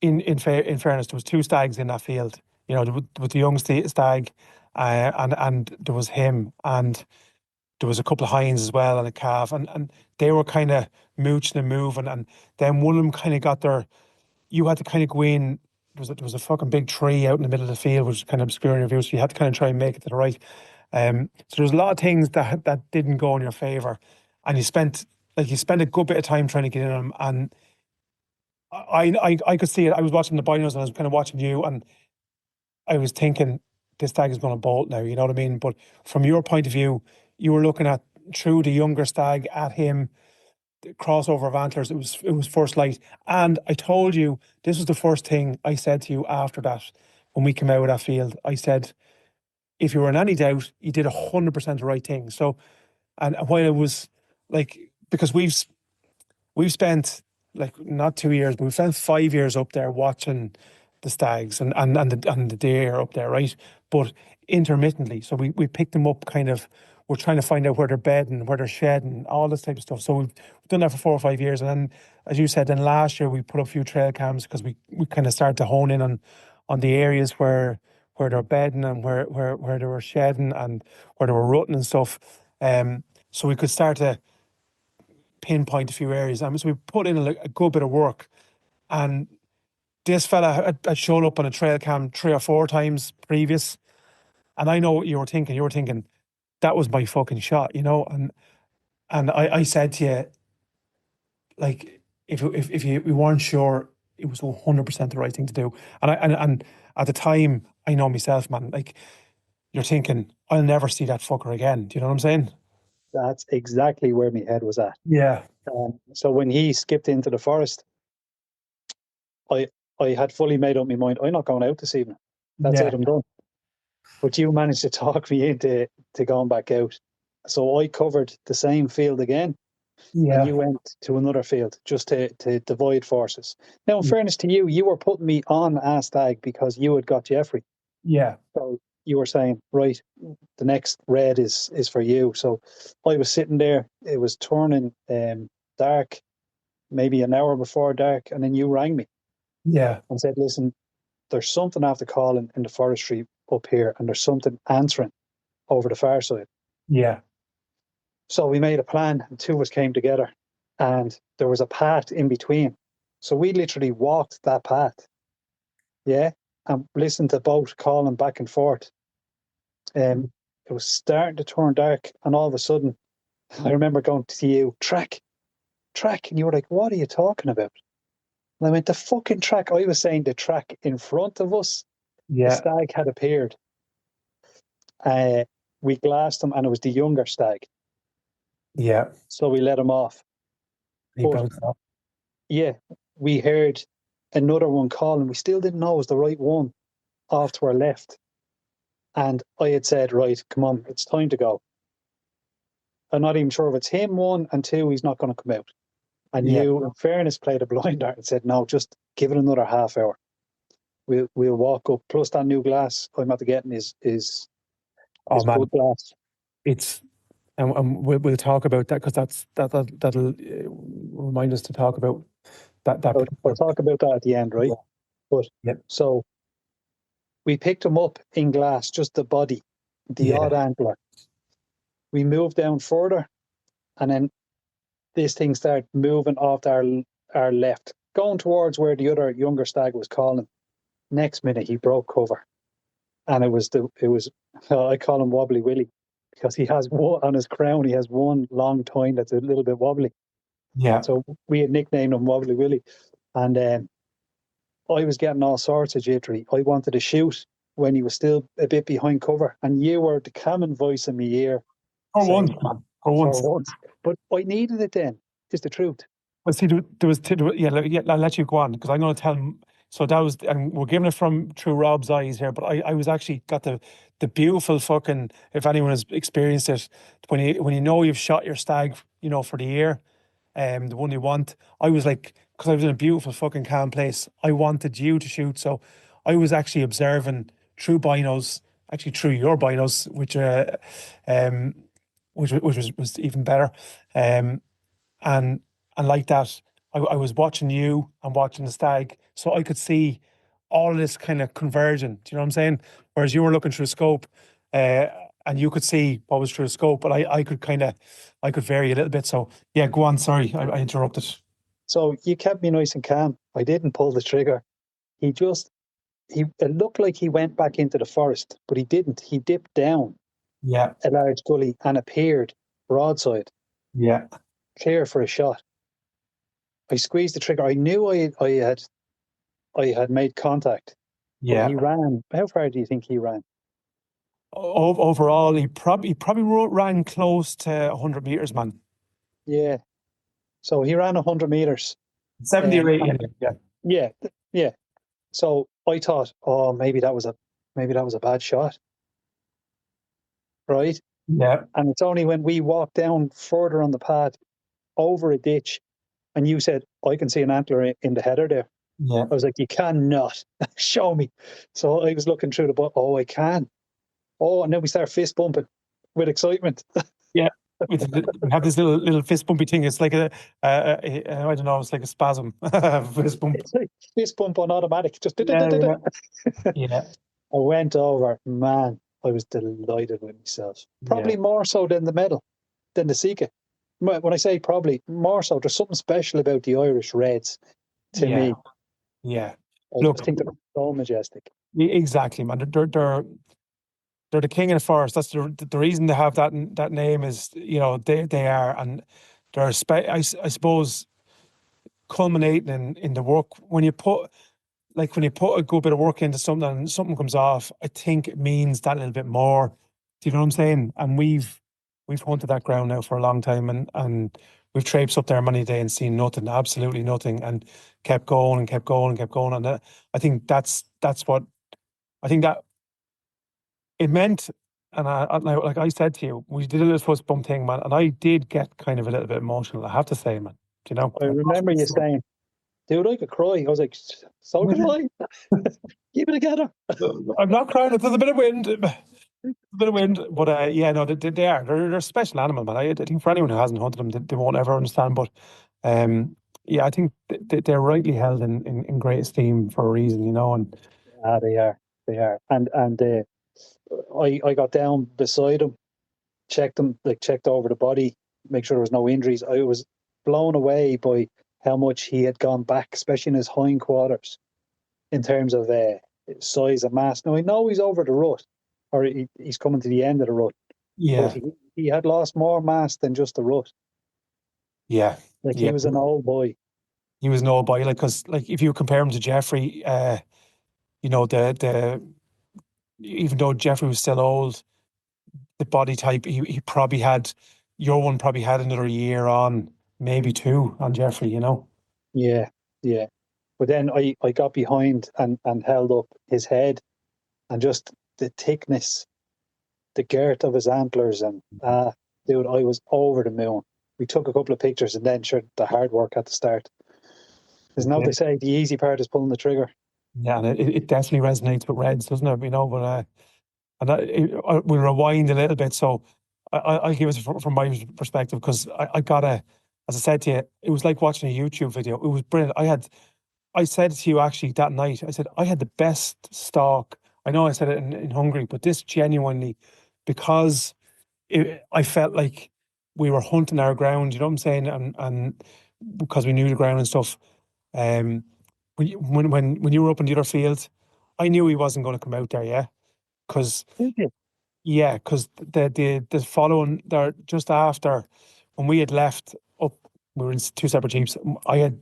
in fairness, there was two stags in that field, with the young stag, and there was him, and there was a couple of hinds as well, and a calf, and they were kind of mooching and moving. And then one of them kind of got you had to kind of go in. There was a fucking big tree out in the middle of the field, which was kind of obscuring your view. So you had to kind of try and make it to the right. So there's a lot of things that didn't go in your favour. and you spent a good bit of time trying to get in on him, and I could see it. I was watching the binos and I was kind of watching you, and I was thinking this stag is going to bolt now. You know what I mean? But from your point of view, you were looking at through the younger stag at him, the crossover of antlers. It was first light, and I told you this was the first thing I said to you after that when we came out of that field. I said, if you were in any doubt, you did 100% the right thing. So, and while it was like, because we've spent like not 2 years, but we've spent 5 years up there watching the stags and the deer up there, right? But intermittently, so we picked them up kind of. We're trying to find out where they're bedding, where they're shedding, all this type of stuff. So we've done that for 4 or 5 years, and then, as you said, then last year we put up a few trail cams because we kind of started to hone in on the areas where they're bedding and where they were shedding and where they were rutting and stuff. So we could start to pinpoint a few areas. And so we put in a good bit of work. And this fella had shown up on a trail cam 3 or 4 times previous. And I know what you were thinking. You were thinking, that was my fucking shot, you know? And I said to you, like, if you we weren't sure, it was 100% the right thing to do. And at the time, I know myself, man, like, you're thinking, I'll never see that fucker again. Do you know what I'm saying? That's exactly where my head was at. Yeah. So when he skipped into the forest, I I had fully made up my mind. I'm not going out this evening. That's Yeah. it. I'm done. But you managed to talk me into going back out. So I covered the same field again, and Yeah. you went to another field just to divide forces. Now, in fairness to you, you were putting me on a stag because you had got Jeffrey. Yeah. So you were saying, right, the next red is for you. So I was sitting there. It was turning dark, maybe an hour before dark, and then you rang me Yeah. and said, listen, there's something after calling in the forestry up here, and there's something answering over the far side. Yeah. So we made a plan, and two of us came together, and there was a path in between. So we literally walked that path, yeah, and listened to both calling back and forth. It was starting to turn dark, and all of a sudden, I remember going to you, track, track, and you were like, what are you talking about? And I went, the fucking track. I was saying the track in front of us, the Yeah. stag had appeared. We glassed him, and it was the younger stag. Yeah. So we let him off. He But bounced off. yeah, we heard another one calling. We still didn't know it was the right one off to our left. And I had said, right, come on, it's time to go. I'm not even sure if it's him, one, and two, he's not going to come out. And Yeah. you, in fairness, played a blind dart and said, no, just give it another half hour. We'll walk up. Plus that new glass I'm after getting is Oh man, good glass. it's and we'll talk about that because that'll remind us to talk about that I'll talk about that at the end, right? Yeah. But Yeah. so we picked him up in glass, just the body, the odd Yeah. antler. We moved down further, and then this thing started moving off our left, going towards where the other younger stag was calling. Next minute, he broke cover, and it was I call him Wobbly Willie because he has one on his crown. He has one long tine that's a little bit wobbly. Yeah. So we had nicknamed him Wobbly Willie, and I was getting all sorts of jittery. I wanted to shoot when he was still a bit behind cover, and you were the common voice in my ear For once, saying, man. For for once. once. But I needed it then, is the truth. Well, see, yeah. I'll let you go on because I'm going to tell him. So that was, and we're giving it from through Rob's eyes here, but I was actually got the beautiful fucking. If anyone has experienced it, when you know you've shot your stag, you know, for the year, the one you want. I was like, because I was in a beautiful fucking calm place. I wanted you to shoot, so I was actually observing through binos, actually through your binos, um, which was even better, and and like that, I was watching you and watching the stag, so I could see all of this kind of conversion. Do you know what I'm saying? Whereas you were looking through a scope, uh, and you could see what was through a scope, but I could kind of I could vary a little bit. So yeah, go on. Sorry, I interrupted. So you kept me nice and calm. I didn't pull the trigger. He just he it looked like he went back into the forest, but he didn't. He dipped down Yeah, a large gully and appeared broadside. Yeah. clear for a shot. I squeezed the trigger. I knew I had made contact, but Yeah. he ran. How far do you think he ran? Overall, he probably ran close to 100 meters, man. Yeah. So he ran 100 meters. 70 or 80. And Yeah. yeah, yeah. So I thought, oh, maybe that was a bad shot, right? Yeah. And it's only when we walked down further on the path over a ditch, and you said, I can see an antler in the header there. Yeah. I was like, you cannot show me. So I was looking through the book. Oh, I can. Oh, and then we start fist bumping with excitement. Yeah. We have this little fist bumpy thing. It's like I don't know. It's like a spasm. Fist bump. It's like fist bump on automatic. Just Yeah. I Yeah. Yeah. went over. Man, I was delighted with myself. Yeah. Probably more so than the medal, than the sika. When I say probably more so, there's something special about the Irish Reds to Yeah. me. Yeah. I Look, just think they're so majestic. exactly, man. They're the king of the forest. That's the reason they have that name is, they are, and they're I suppose culminating in the work when you put when you put a good bit of work into something and something comes off. I think it means that little bit more. Do you know what I'm saying? And we've hunted that ground now for a long time, and we've traipsed up there many days and seen nothing, absolutely nothing, and kept going and kept going and kept going. And I think that's what I think that it meant. And like I said to you, we did a little fist bump thing, man, and I did get kind of a little bit emotional. I have to say, man. Do you know? I remember you saying, dude, I could cry. I was like, so could I. Keep it together. I'm not crying. There's a bit of wind. A bit of wind, but yeah, no, they are. They're a special animal, man. I think for anyone who hasn't hunted them, they won't ever understand. But yeah, I think they're rightly held in great esteem for a reason, And Ah, they are. They are. And I got down beside him, checked him, like checked over the body, make sure there was no injuries. I was blown away by how much he had gone back, especially in his hindquarters, in terms of size and mass. Now I know he's over the rut, or he's coming to the end of the rut, but yeah, he had lost more mass than just the rut. yeah, Like he yeah, was an old boy. he was no boy. Because if you compare him to Jeffrey, the even though Jeffrey was still old, the body type he probably had. Your one probably had another year on, maybe two on Jeffrey. Yeah, yeah. But then I got behind and held up his head, and just the thickness, the girth of his antlers, and dude, I was over the moon. We took a couple of pictures, and then sure, the hard work had to start. There's no to say the easy part is pulling the trigger. Yeah, and it definitely resonates with Reds, doesn't it? But we'll rewind a little bit. So I'll give it from my perspective, because I got as I said to you, it was like watching a YouTube video. It was brilliant. I said to you actually that night, I said I had the best stalk. I know I said it in Hungary, but this genuinely, because I felt like we were hunting our ground. You know what I'm saying? And because we knew the ground and stuff. Um, when you were up in the other field, I knew he wasn't going to come out there. Yeah, because Did you? the following there just after when we had left up, we were in two separate jeeps. I had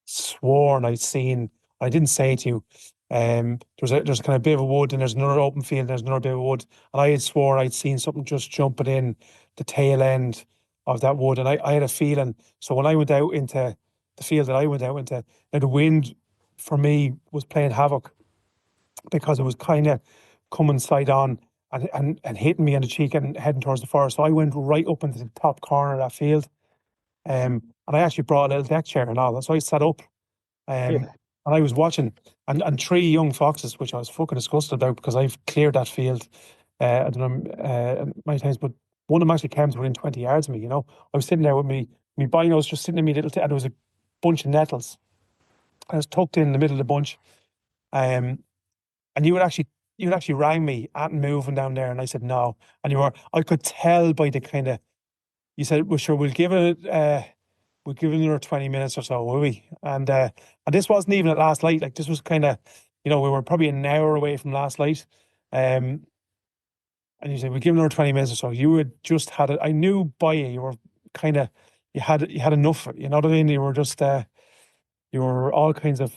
sworn I'd seen. I didn't say it to you. There's kind of a bit of a wood, and there's another open field, and there's another bit of wood, and I had sworn I'd seen something just jumping in the tail end of that wood, and I had a feeling. So when I went out into the field that I went out into, now the wind for me was playing havoc, because it was kind of coming side on and hitting me on the cheek and heading towards the forest. So I went right up into the top corner of that field. And I actually brought a little deck chair and all that. So I sat up, Yeah, and I was watching, and three young foxes, which I was fucking disgusted about, because I've cleared that field, I don't know, many times, but one of them actually came to within 20 yards of me. I was sitting there with me binos just sitting in me little, and there was a bunch of nettles. I was tucked in the middle of the bunch. Um, and you would actually rang me at moving down there, and I said no. And I could tell by the kind of, you said, well, sure, we'll give it another 20 minutes or so, will we? And this wasn't even at last light. Like, this was kind of, we were probably an hour away from last light. And you said, we'll give it another 20 minutes or so. You had just had it. I knew by you were kind of you had enough. You know what I mean? You were just you were all kinds of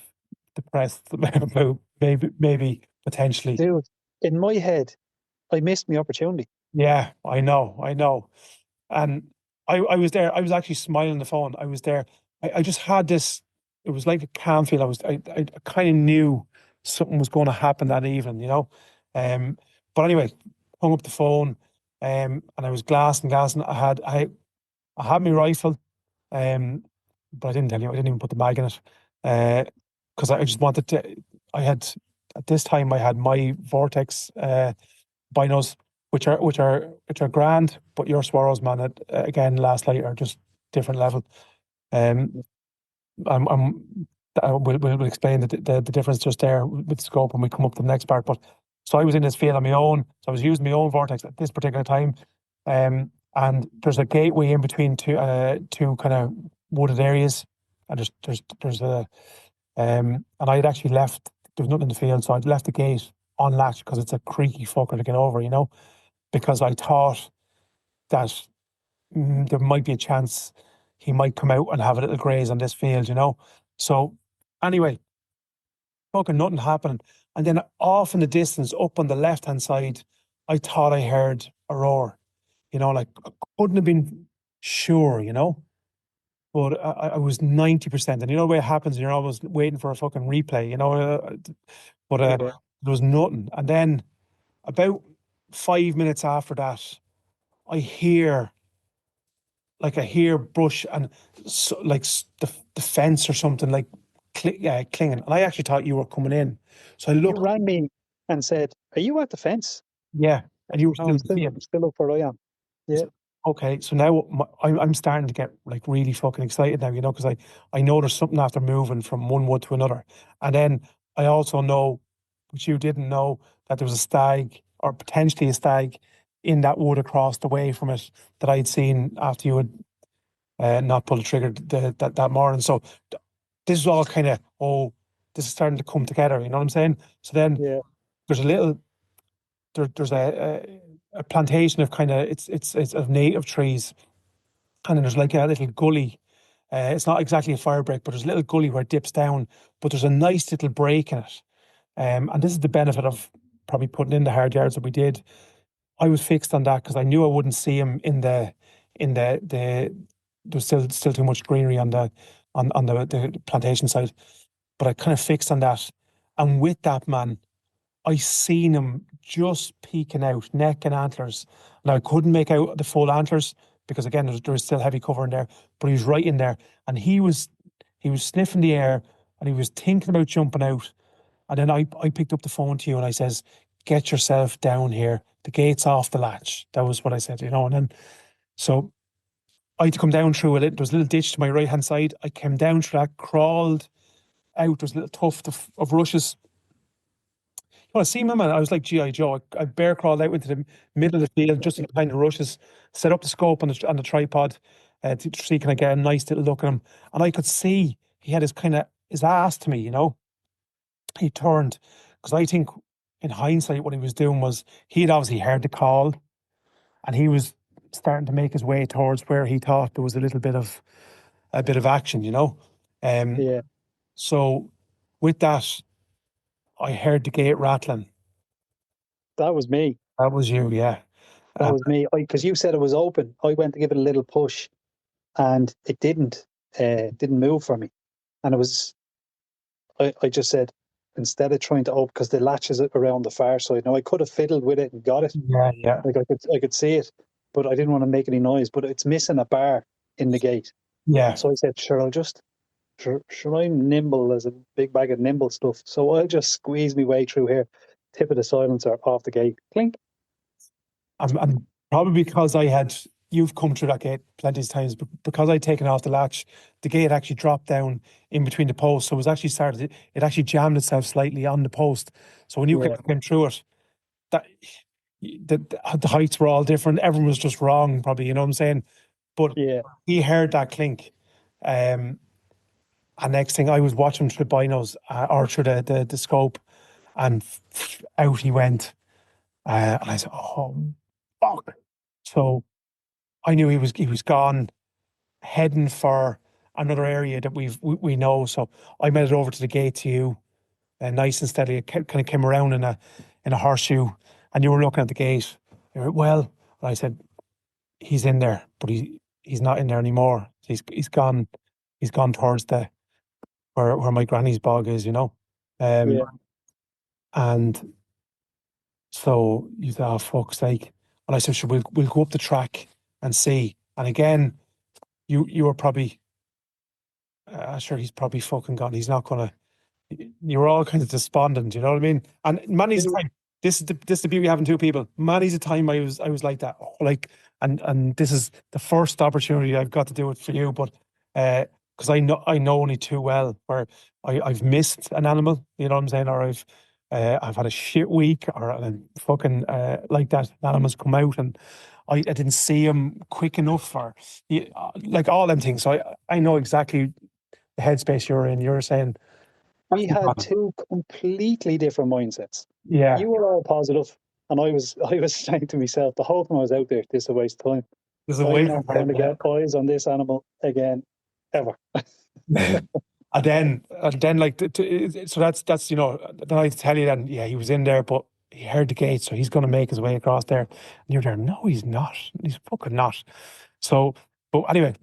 depressed about maybe potentially. Dude, in my head, I missed my opportunity. Yeah, I know. And I was there. I was actually smiling on the phone. I was there. I just had this. It was like a calm feel. I kind of knew something was going to happen that evening, you know. Um, but anyway, hung up the phone, and I was glassing. I had my rifle, um, but I didn't tell you. I didn't even put the mag in it, because I just wanted to. I had at this time I had my Vortex binos, which are grand, but your Swaros, man, again last night are just different level. Um, I'm we'll explain the difference just there with scope when we come up to the next part. But so I was in this field on my own, so I was using my own Vortex at this particular time. And there's a gateway in between two kind of wooded areas, and there's a and I had actually left. There was nothing in the field, so I'd left the gate unlatched because it's a creaky fucker to get over, you know, because I thought that there might be a chance he might come out and have a little graze on this field, you know. So anyway, fucking nothing happened. And then off in the distance, up on the left hand side, I thought I heard a roar, you know, like I couldn't have been sure, you know. But I was 90%. And you know the way it happens, you're always waiting for a fucking replay, you know. But Yeah. there was nothing. And then about 5 minutes after that, I hear I hear brush and so, like the fence or something like clinging. And I actually thought you were coming in. So I You looked, rang me and said, "Are you at the fence?" yeah, and you were No, still in the field. I'm still up where I am. Yeah, So, okay, so now I'm starting to get like really fucking excited now, you know, because I know there's something after moving from one wood to another. And then I also know, which you didn't know, that there was a stag or potentially a stag in that wood across the way from it that I'd seen after you had not pull the trigger that morning. So this is all kind of, oh, this is starting to come together. You know what I'm saying? So then yeah, there's a little there's a plantation of kind of it's of native trees, and then there's like a little gully. It's not exactly a fire break, but there's a little gully where it dips down. But there's a nice little break in it. And this is the benefit of probably putting in the hard yards that we did. I was fixed on that because I knew I wouldn't see him in the there's still too much greenery on the plantation side. But I kind of fixed on that. And with that man, I seen him just peeking out, neck and antlers. Now I couldn't make out the full antlers because again there was still heavy cover in there, but he was right in there. And he was sniffing the air and he was thinking about jumping out. And then I picked up the phone to you and I says, get yourself down here. The gate's off the latch. That was what I said, you know. And then so I had to come down through it. There was a little ditch to my right hand side. I came down through that, crawled out. There's a little tuft of rushes. Well, I see my man. I was like G.I. Joe. I bear crawled out into the middle of the field, just in behind the rushes, set up the scope on the tripod to see can I get a nice little look at him. And I could see he had his kind of his ass to me, you know. He turned because I think in hindsight what he was doing was he had obviously heard the call and he was starting to make his way towards where he thought there was a bit of action, you know. Um, yeah. so with that, I heard the gate rattling. That was me. That was you, yeah. That Uh, was me. Because you said it was open. I went to give it a little push, and it didn't move for me. And it was. I just said instead of trying to open because the latch is around the far side. Now I could have fiddled with it and got it. yeah, yeah, Like I could see it, but I didn't want to make any noise. But it's missing a bar in the gate. yeah. So I said, sure, sure, I'm nimble as a big bag of nimble stuff. So I'll just squeeze my way through here, tip of the silencer off the gate, clink. And probably because you've come through that gate plenty of times, but because I'd taken off the latch, the gate actually dropped down in between the posts. So it was actually it actually jammed itself slightly on the post. So when you Yeah, came through it, that the heights were all different. Everyone was just wrong, probably, you know what I'm saying? But yeah. he heard that clink. Um, and next thing I was watching through the binos or through the scope, and out he went. And I said, "Oh fuck!" So I knew he was gone. heading for another area that we know. So I made it over to the gate to you, nice and steady. It kind of came around in a horseshoe, and you were looking at the gate. You went, well, and I said, he's in there, but he's not in there anymore. He's gone. He's gone towards the where my granny's bog is, you know. Um, Yeah. and so you thought, oh, fuck's sake. And I said, sure, we'll go up the track and see. And again, you were probably sure he's probably fucking gone. He's not gonna. You were all kind of despondent, you know what I mean? And Manny's the time. This is the beauty of having two people. Manny's the time I was like that. Oh, like, and this is the first opportunity I've got to do it for you, but because I know only too well where I've missed an animal, you know what I'm saying, or I've had a shit week, or fucking like that. An animal's come out and I didn't see him quick enough, or like all them things. So I know exactly the headspace you're in. You're saying, We had two completely different mindsets. yeah, You were all positive, and I was saying to myself the whole time I was out there, this is a waste of time. there's a I'm way not from going time. to get eyes on this animal again, ever. Yeah. And then like so that's then I tell you then yeah he was in there but he heard the gate so he's going to make his way across there and you're there no he's not he's fucking not so but anyway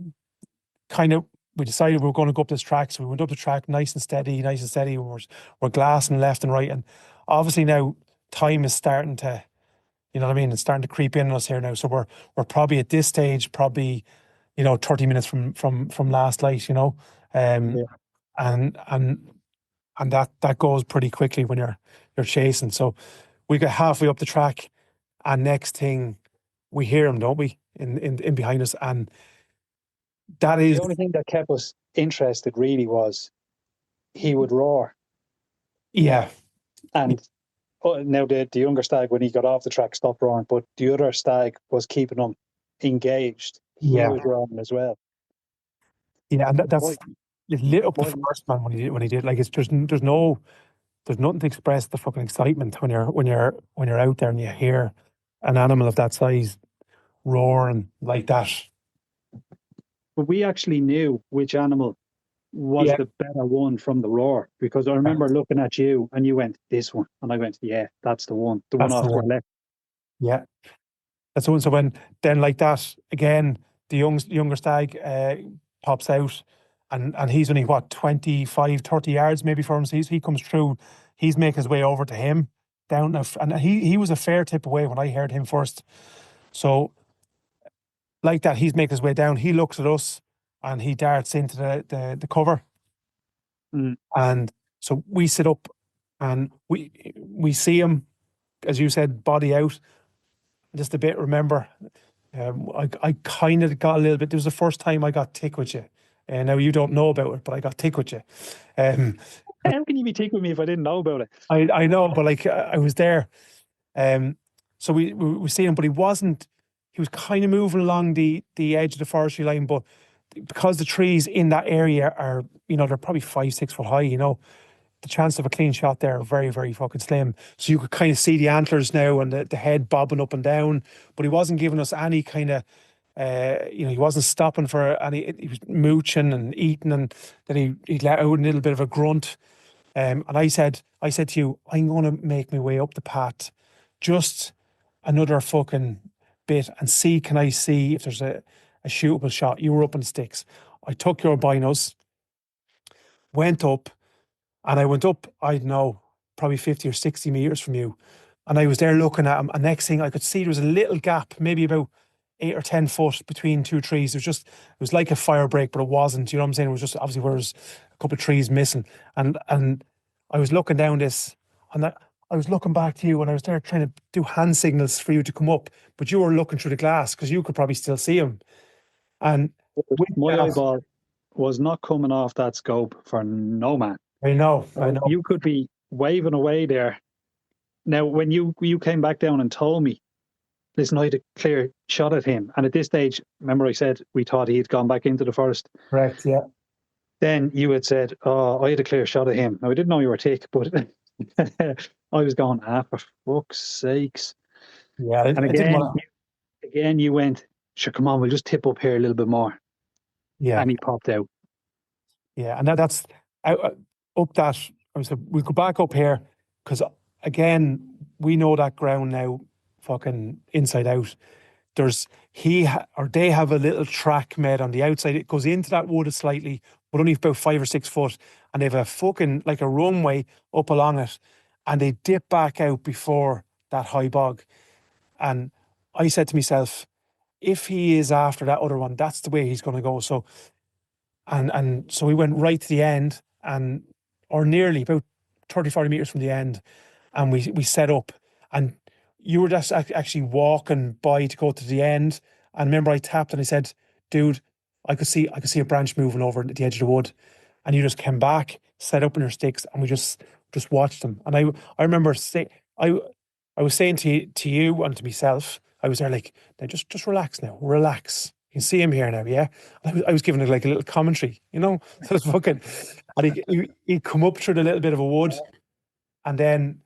kind of we decided we were going to go up this track so we went up the track nice and steady we're glassing left and right and obviously now time is starting to you know what I mean it's starting to creep in on us here now so we're probably at this stage probably 30 minutes from last light um Yeah. and that goes pretty quickly when you're chasing. So we get halfway up the track, and next thing we hear him, don't we, in behind us, and that is The only thing that kept us interested really was he would roar. yeah, And now the younger stag, when he got off the track, stopped roaring, but the other stag was keeping him engaged. He yeah, was roaring as well. yeah, and My, that's it lit up the my, first man when he did like it's there's nothing to express the fucking excitement when you're out there and you hear an animal of that size roaring like that. but we actually knew which animal was Yeah, the better one from the roar because I remember looking at you and you went, this one. And I went, yeah, that's the one that's the off to our one. left. Yeah. That's the one. So when then like that again, the younger stag pops out, and he's only what 25, 30 yards maybe from him. So he comes through. He's making his way over to him down, and he was a fair tip away when I heard him first. So like that, he's making his way down. He looks at us, and he darts into the cover, Mm. and so we sit up, and we see him, as you said, body out just a bit. Remember. I kind of got a little bit. It was the first time I got tick with you. And now you don't know about it, but I got tick with you. Um, How can you be taking with me if I didn't know about it? I know, but like I was there. Um, so we see him, but he wasn't. He was kind of moving along the edge of the forestry line, but because the trees in that area are, they're probably 5, 6 foot high. The chance of a clean shot there are very, very fucking slim. So you could kind of see the antlers now and the head bobbing up and down, but he wasn't giving us any kind of, he wasn't stopping for any, he was mooching and eating and then he let out a little bit of a grunt. And I said to you, I'm going to make my way up the path just another fucking bit and can I see if there's a shootable shot. You were up on sticks. I took your binos, went up, and I went up, I don't know, probably 50 or 60 meters from you. And I was there looking at him. And next thing I could see there was a little gap, maybe about 8 or 10 foot between two trees. It was like a fire break, but it wasn't. You know what I'm saying? It was just obviously where there's a couple of trees missing. And I was looking down this and I was looking back to you and I was there trying to do hand signals for you to come up, but you were looking through the glass because you could probably still see him. And with My that, eyeball was not coming off that scope for no man. I know. You could be waving away there. Now, when you came back down and told me, listen, I had a clear shot at him. And at this stage, remember I said we thought he had gone back into the forest. Correct, yeah. Then you had said, oh, I had a clear shot at him. Now, I didn't know you were tick, but I was going, for fuck's sakes. Yeah, I And didn't want to. again, you went, sure, come on, we'll just tip up here a little bit more. Yeah, and he popped out. yeah, and that's up that. I was we go back up here because again we know that ground now, fucking inside out. There's or they have a little track made on the outside. It goes into that wood slightly, but only about 5 or 6 foot, and they have a fucking like a runway up along it, and they dip back out before that high bog. And I said to myself, if he is after that other one, that's the way he's going to go. So and so we went right to the end, and or nearly about 30, 40 meters from the end, and we set up, and you were just actually walking by to go to the end. And remember, I tapped and I said, "Dude, I could see a branch moving over at the edge of the wood," and you just came back, set up on your sticks, and we just watched them. And I remember I I was saying to you and to myself, I was there like, now just relax now, relax. You can see him here now, yeah. I was giving it like a little commentary, you know. So it's fucking, and he'd come up through the little bit of a wood, and then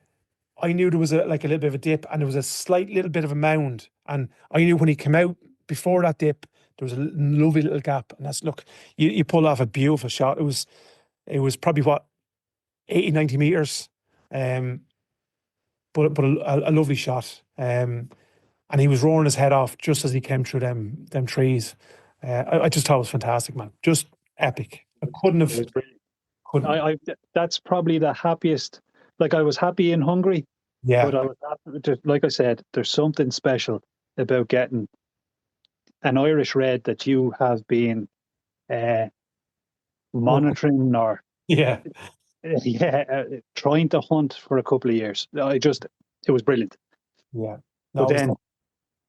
I knew there was like a little bit of a dip, and there was a slight little bit of a mound, and I knew when he came out before that dip, there was a lovely little gap, and that's look, you pulled off a beautiful shot. It was probably what 80, 90 meters, um, but a lovely shot, and he was roaring his head off just as he came through them trees. I just thought it was fantastic, man, just epic. I couldn't It have was brilliant. couldn't That's probably the happiest. Like I was happy in Hungary, yeah. but I was happy like I said, there's something special about getting an Irish red that you have been uh, Work- monitoring or yeah, yeah, trying to hunt for a couple of years. It was brilliant. yeah, no, But it was then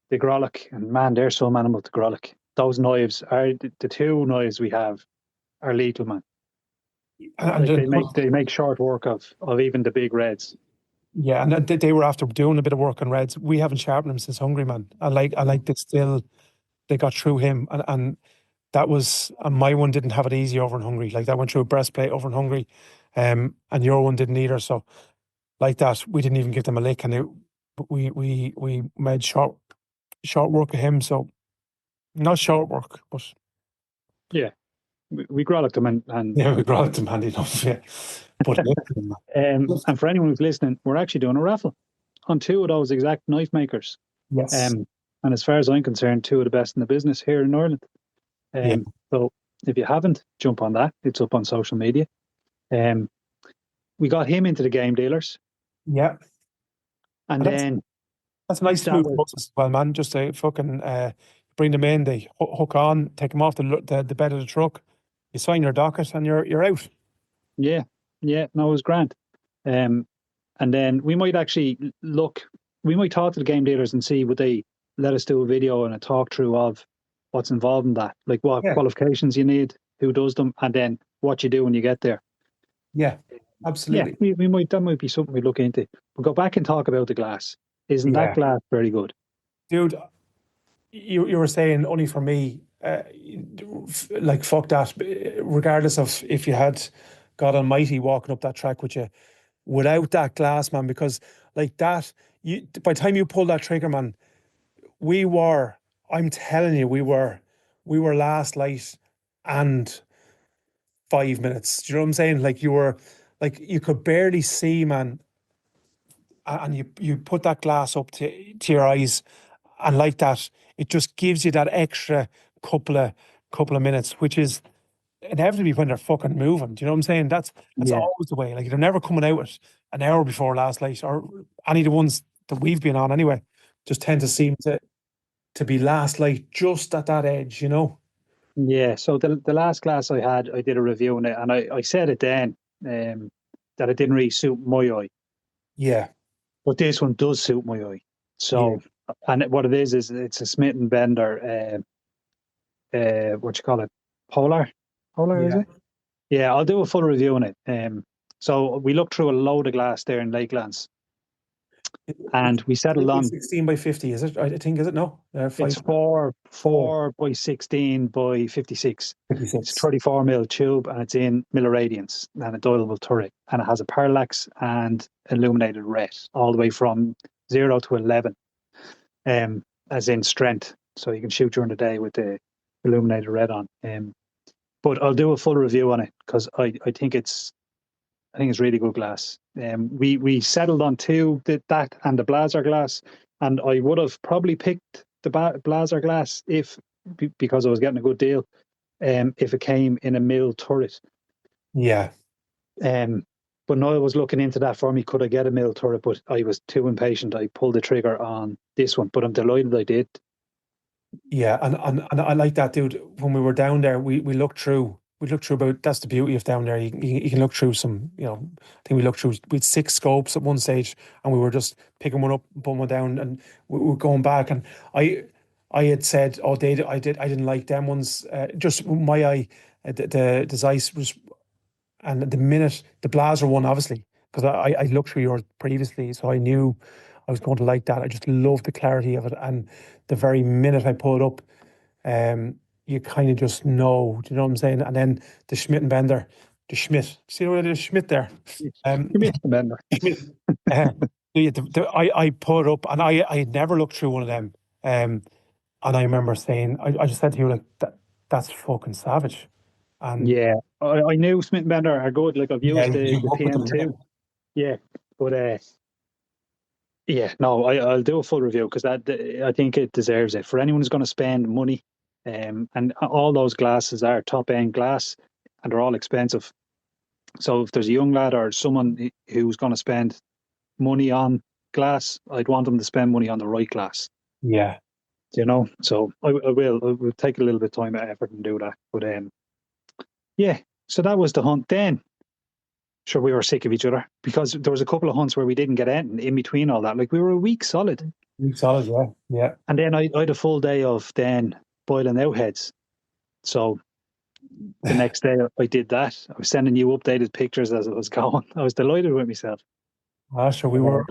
the Grollock, and man, there's some animal to Grollock. Those knives are the two knives we have are lethal, man. and Like then they make short work of even the big reds. yeah, and they were after doing a bit of work on reds. We haven't sharpened them since Hungary, man. I like that still they got through him, and that was and my one didn't have it easy over in Hungary. Like that went through a breastplate over in Hungary, and your one didn't either. So like that, we didn't even give them a lick, and we made short work of him. So not short work, but Yeah, we Grollocked them and yeah, we brought it to handy enough. Yeah, but and for anyone who's listening, we're actually doing a raffle on two of those exact knife makers. yes, And as far as I'm concerned, two of the best in the business here in Ireland. yeah, So if you haven't, jump on that. It's up on social media. Um, we got him into the game dealers, yeah. and And then that's a nice that smooth was process as well, man. Just to fucking bring them in, they hook on, take them off the bed of the truck. You sign your docket, and you're out. yeah, yeah. No, it was grand. Um, and then we might actually look. We might talk to the game dealers and see would they let us do a video and a talk through of what's involved in that, like what Yeah, qualifications you need, who does them, and then what you do when you get there. yeah, Yeah, absolutely. we might that might be something we look into. We'll go back and talk about the glass. Isn't that Yeah, glass very good? dude, you were saying only for me, like fuck that. Regardless of if you had God Almighty walking up that track with you, without that glass, man, because like that, you by the time you pull that trigger, man, we were. I'm telling you, we were last light and 5 minutes. Do you know what I'm saying? Like you were, like you could barely see, man, and you put that glass up to your eyes, and like that, it just gives you that extra couple of couple of minutes, which is inevitably when they're fucking moving. Do you know what I'm saying? That's Yeah, always the way. Like they're never coming out at an hour before last light, or any of the ones that we've been on anyway. Just tend to seem to be last light just at that edge, you know? yeah. So the last glass I had, I did a review on it, and I said it then that it didn't really suit my eye, Yeah, but this one does suit my eye. yeah, So, and what it is it's a Smith and Bender, what you call it, polar, polar is yeah. it? Yeah, I'll do a full review on it. So we looked through a load of glass there in Lakelands, and we I settled think it's on 16 by 50, is it? I think, is it? No, it's 5, four, 4 by 16 by 56. It's 56. 34 mil tube and it's in milliradians and a dialable turret, and it has a parallax and illuminated red all the way from 0 to 11, as in strength. So you can shoot during the day with the illuminated red on. But I'll do a full review on it because I think it's really good glass. We settled on two, that and the Blazer glass, and I would have probably picked the Blazer glass if because I was getting a good deal. If it came in a mill turret. Yeah. Um, but Noel was looking into that for me. Could I get a mill turret? But I was too impatient. I pulled the trigger on this one. But I'm delighted I did. Yeah, and I like that, dude. When we were down there, we looked through about that's the beauty of down there. You can look through some, I think we looked through we had six scopes at one stage, and we were just picking one up, putting one down, and we were going back. And I had said, oh, I didn't like them ones. Just my eye, the Zeiss was, and the minute the Blazer one, obviously, because I looked through yours previously, so I knew I was going to like that. I just love the clarity of it, and the very minute I pull it up, um, you kind of just know. Do you know what I'm saying? And then the Schmidt and Bender, the Schmidt. See what it is, Schmidt there. Um, Give me a minute. Schmidt. Uh, I put it up, and I had never looked through one of them. And I remember saying, I just said to you like that's fucking savage. And Yeah, I knew Smith and Bender are good. Like I've yeah, used you the work with them. PM2. Yeah, but yeah, no, I'll do a full review because I think it deserves it. For anyone who's going to spend money, and all those glasses are top end glass, and they're all expensive. So if there's a young lad or someone who's going to spend money on glass, I'd want them to spend money on the right glass. Yeah. So I will take a little bit of time and effort and do that. But yeah, so that was the hunt. Then sure, we were sick of each other because there was a couple of hunts where we didn't get anything in between all that. Like we were a week solid. Solid, yeah. Yeah. And then I had a full day of then boiling out heads. So the next day I did that. I was sending you updated pictures as it was going. I was delighted with myself. Sure, we were.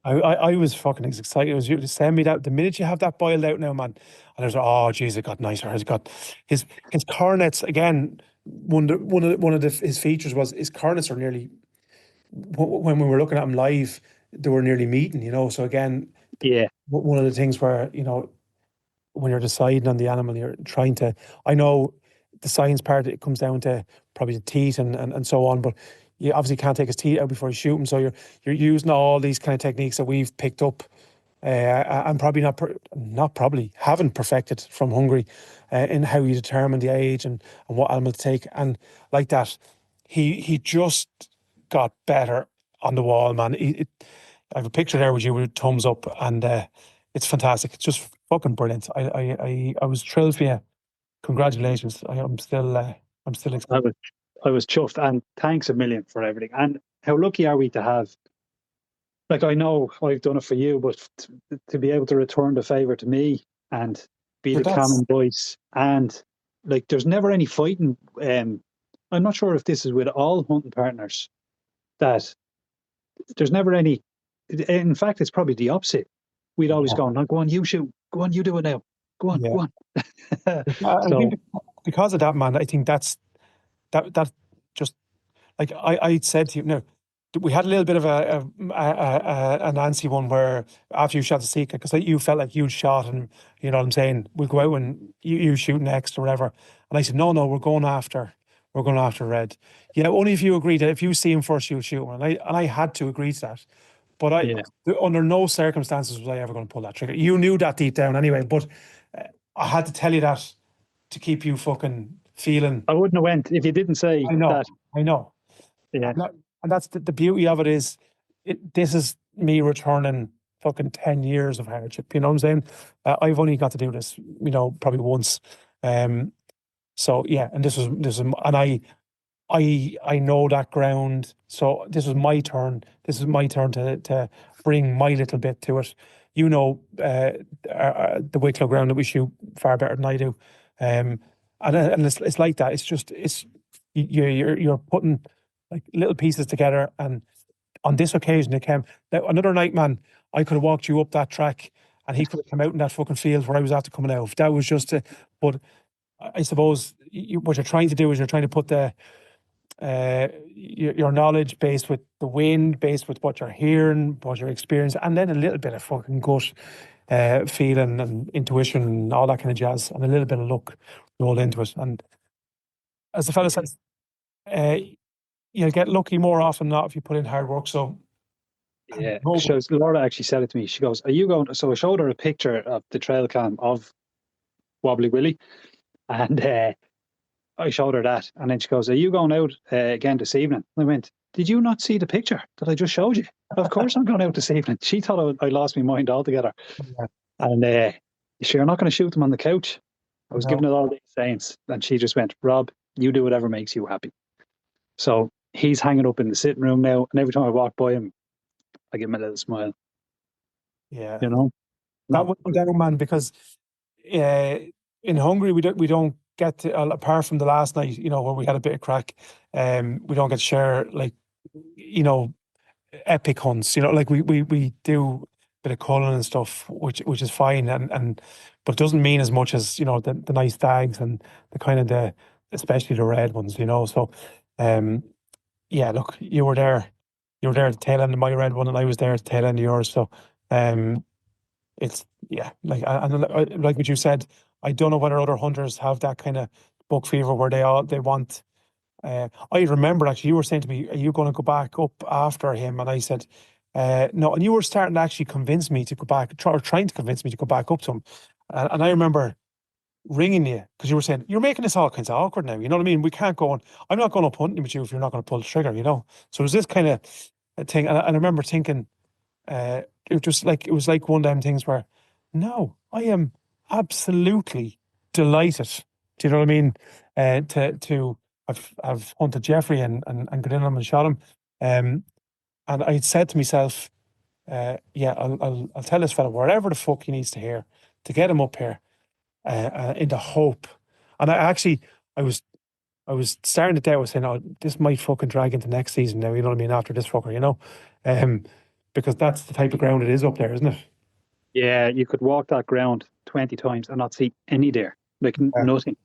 I was fucking excited. It was you to send me that. The minute you have that boiled out now, man, and I was like, oh, geez, it got nicer. It's got his cornets again. His features was his cornets are nearly when we were looking at him live, they were nearly meeting. So again, Yeah, one of the things where when you're deciding on the animal, you're trying to. I know the science part, it comes down to probably the teeth and so on, but you obviously can't take his teeth out before you shoot him. So you're using all these kind of techniques that we've picked up, and probably not probably haven't perfected from Hungary, in how you determine the age and what animal to take. And like that, he just got better on the wall, man. I have a picture there with you with thumbs up, and it's fantastic. It's just fucking brilliant. I was thrilled for you. Congratulations. I'm still I excited. was I was chuffed, and thanks a million for everything. And how lucky are we to have? Like I know I've done it for you, but to be able to return the favor to me and be Sure, the that's common voice, and like there's never any fighting. I'm not sure if this is with all hunting partners that there's never any. In fact, it's probably the opposite. We'd always yeah, go, "No, go on, you shoot. Go on, you do it now. Go on, yeah. go on." I think So because of that, man, I think that just like I said to you, no, we had a little bit of a Nancy one where after you shot the sika, because you felt like you'd shot, and you know what I'm saying, we'll go out and you shoot next or whatever. And I said, no, we're going after red. Yeah, only if you agree that if you see him first, you'll shoot him. And I had to agree to that. But yeah, under no circumstances was I ever going to pull that trigger. You knew that deep down anyway, but I had to tell you that to keep you fucking feeling. I wouldn't have went if you didn't say I know, that. I know. Yeah, And that's the beauty of it is this is me returning fucking 10 years of hardship. You know what I'm saying? I've only got to do this, probably once. Um, so yeah, and and I know that ground. So this is my turn. This is my turn to bring my little bit to it. The Wicklow ground that we shoot far better than I do. And it's like that. It's just you're putting like little pieces together. And on this occasion, it came. Now, another night, man, I could have walked you up that track, and he could have come out in that fucking field where I was after coming out. That was just but I suppose what you're trying to do is you're trying to put your knowledge based with the wind, based with what you're hearing, what you're experiencing, and then a little bit of fucking gut feeling and intuition and all that kind of jazz, and a little bit of luck rolled into it. And as the fella says, uh, you'll get lucky more often than not if you put in hard work. So, Yeah. go. So Laura actually said it to me. She goes, "Are you going?" So I showed her a picture of the trail cam of Wobbly Willie, and I showed her that, and then she goes, "Are you going out again this evening?" I went, "Did you not see the picture that I just showed you? Of course I'm going out this evening." She thought I lost my mind altogether, Yeah, and sure, you're not going to shoot them on the couch. I was no, giving it all these sayings, and she just went, "Rob, you do whatever makes you happy." So he's hanging up in the sitting room now, and every time I walk by him, I give him a little smile. yeah, You know, that no, would go down, man, because uh, in Hungary we don't get to, apart from the last night, where we had a bit of crack. We don't get to share, like, you know epic hunts. Like we do a bit of culling and stuff, which is fine, and but doesn't mean as much as the nice stags and the kind of the especially the red ones. So um yeah, look, you were there at the tail end of my red one, and I was there at the tail end of yours. So um it's yeah, like, like what you said, I don't know whether other hunters have that kind of buck fever where they want. I remember, actually, you were saying to me, "Are you going to go back up after him?" And I said, "No." And you were starting to actually convince me to go back, or trying to convince me to go back up to him. And I remember ringing you because you were saying, "You're making this all kinds of awkward now." You know what I mean? We can't go on. I'm not going up hunting with you if you're not going to pull the trigger. So it was this kind of thing, and I remember thinking, uh, it was like one of them things where, no, I am absolutely delighted. Do you know what I mean? To have hunted Jeffrey and got in on him and shot him. And I said to myself, yeah, I'll tell this fella wherever the fuck he needs to hear to get him up here, in the hope. And I was starting to doubt. I was saying, "Oh, this might fucking drag into next season now." You know what I mean? After this fucker, um, because that's the type of ground it is up there, isn't it? yeah, you could walk that ground 20 times and not see any deer, like Yeah. nothing.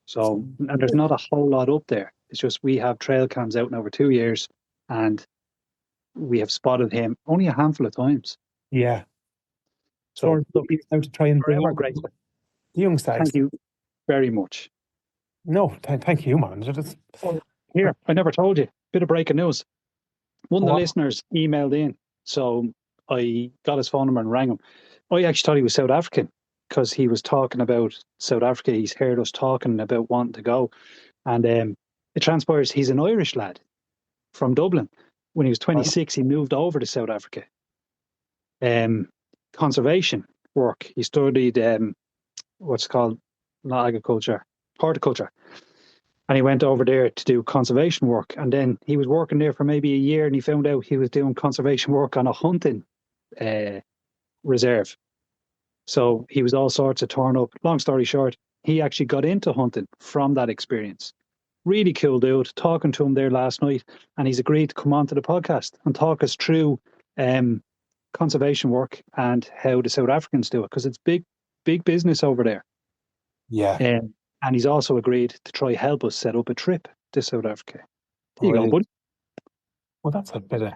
So, and there's not a whole lot up there. It's just we have trail cams out in over 2 years, and we have spotted him only a handful of times. Yeah. So So, our look, job is now to try and bring forever up grateful. the young stags. Thank you very much. No, thank you, man. Oh, here, I never told you. Bit of breaking news. One of the What? listeners emailed in, so I got his phone number and rang him. I actually thought he was South African because he was talking about South Africa. He's heard us talking about wanting to go, and it transpires he's an Irish lad from Dublin. When he was 26, he moved over to South Africa. Um, Conservation work. He studied what's called not agriculture, horticulture, and he went over there to do conservation work. And then he was working there for maybe a year, and he found out he was doing conservation work on a hunting uh, reserve. So he was all sorts of torn up. Long story short, he actually got into hunting from that experience. Really cool dude. Talking to him there last night, and he's agreed to come on to the podcast and talk us through um, conservation work and how the South Africans do it, because it's big, big business over there. Yeah. And he's also agreed to try help us set up a trip to South Africa. There you go, Brilliant. buddy. Well, that's a bit of.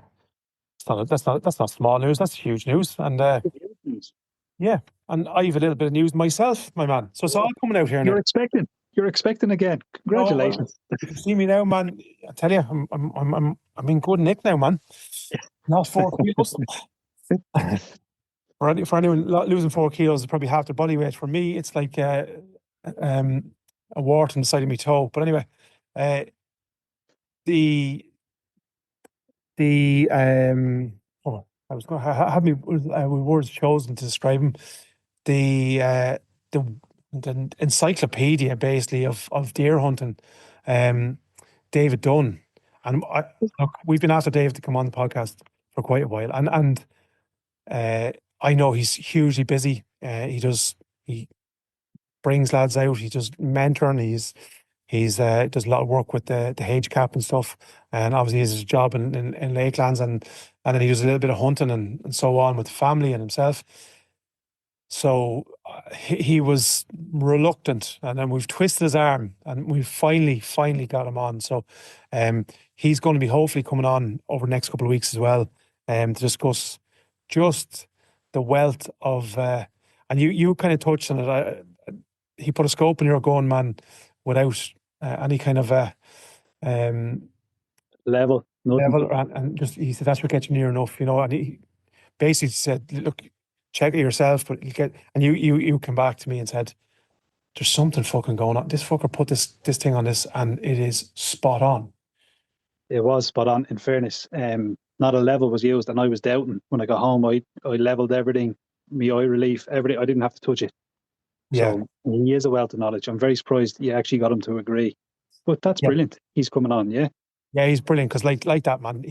That's not small news. That's huge news. And yeah, and I have a little bit of news myself, my man. So it's all coming out here now. You're expecting. You're expecting again. No, well, Congratulations. if you see me now, man. I tell you, I'm in good nick now, man. Lost 4 kilos. For anyone losing 4 kilos is probably half their body weight. For me, it's like um, a wart on the side of my toe. But anyway, uh, the oh, I was going to have me words chosen to describe him. The uh, the the encyclopedia basically of deer hunting, um, David Dunn. And look, we've been after Dave to come on the podcast for quite a while, and uh, I know he's hugely busy. He brings lads out. He does mentoring. He's does a lot of work with the Age Cap and stuff, and obviously he has his job in Lakelands, and then he does a little bit of hunting and so on with the family and himself. So he was reluctant, and then we've twisted his arm, and we've finally got him on. So he's going to be hopefully coming on over the next couple of weeks as well, to discuss just the wealth of. And you kind of touched on it. He put a scope in your gun, man, without any kind of um, Level, nothing. level, and just he said that's what gets you near enough, you know. And he basically said, look, check it yourself, but you get, and you came back to me and said, there's something fucking going on. This fucker put this thing on this, and it is spot on. It was spot on. In fairness, not a level was used, and I was doubting when I got home. I leveled everything, my eye relief, everything. I didn't have to touch it. Yeah, So he is a wealth of knowledge. I'm very surprised you actually got him to agree. But that's yeah, brilliant. He's coming on, yeah. yeah. He's brilliant because like that man.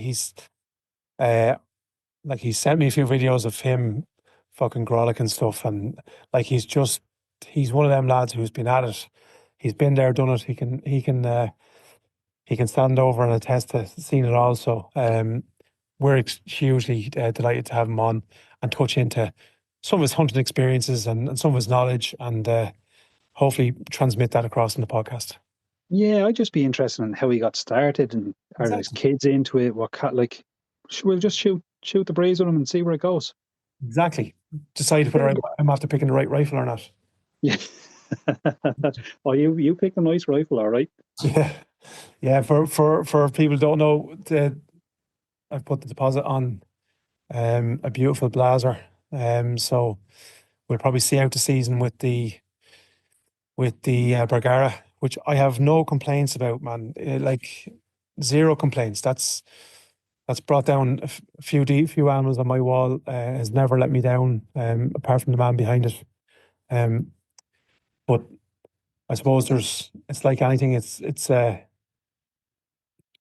Uh, he sent me a few videos of him fucking grolic and stuff, and like he's one of them lads who's been at it. He's been there, done it. He can stand over and attest to seeing it all. So we're hugely delighted to have him on and touch into some of his hunting experiences and some of his knowledge, and hopefully transmit that across in the podcast. Yeah, I'd just be interested in how he got started and are his Exactly. kids into it? What cat like we'll just shoot the breeze with him and see where it goes. Exactly. Decide whether I'm after picking the right rifle or not. Yeah. Oh, you picked a nice rifle, all right. Yeah. Yeah, for people who don't know, I've put the deposit on a beautiful blazer. So we'll probably see out the season with the Bergara, which I have no complaints about, man. Like zero complaints. That's brought down a few animals on my wall. Has never let me down. Apart from the man behind it. But I suppose it's like anything. It's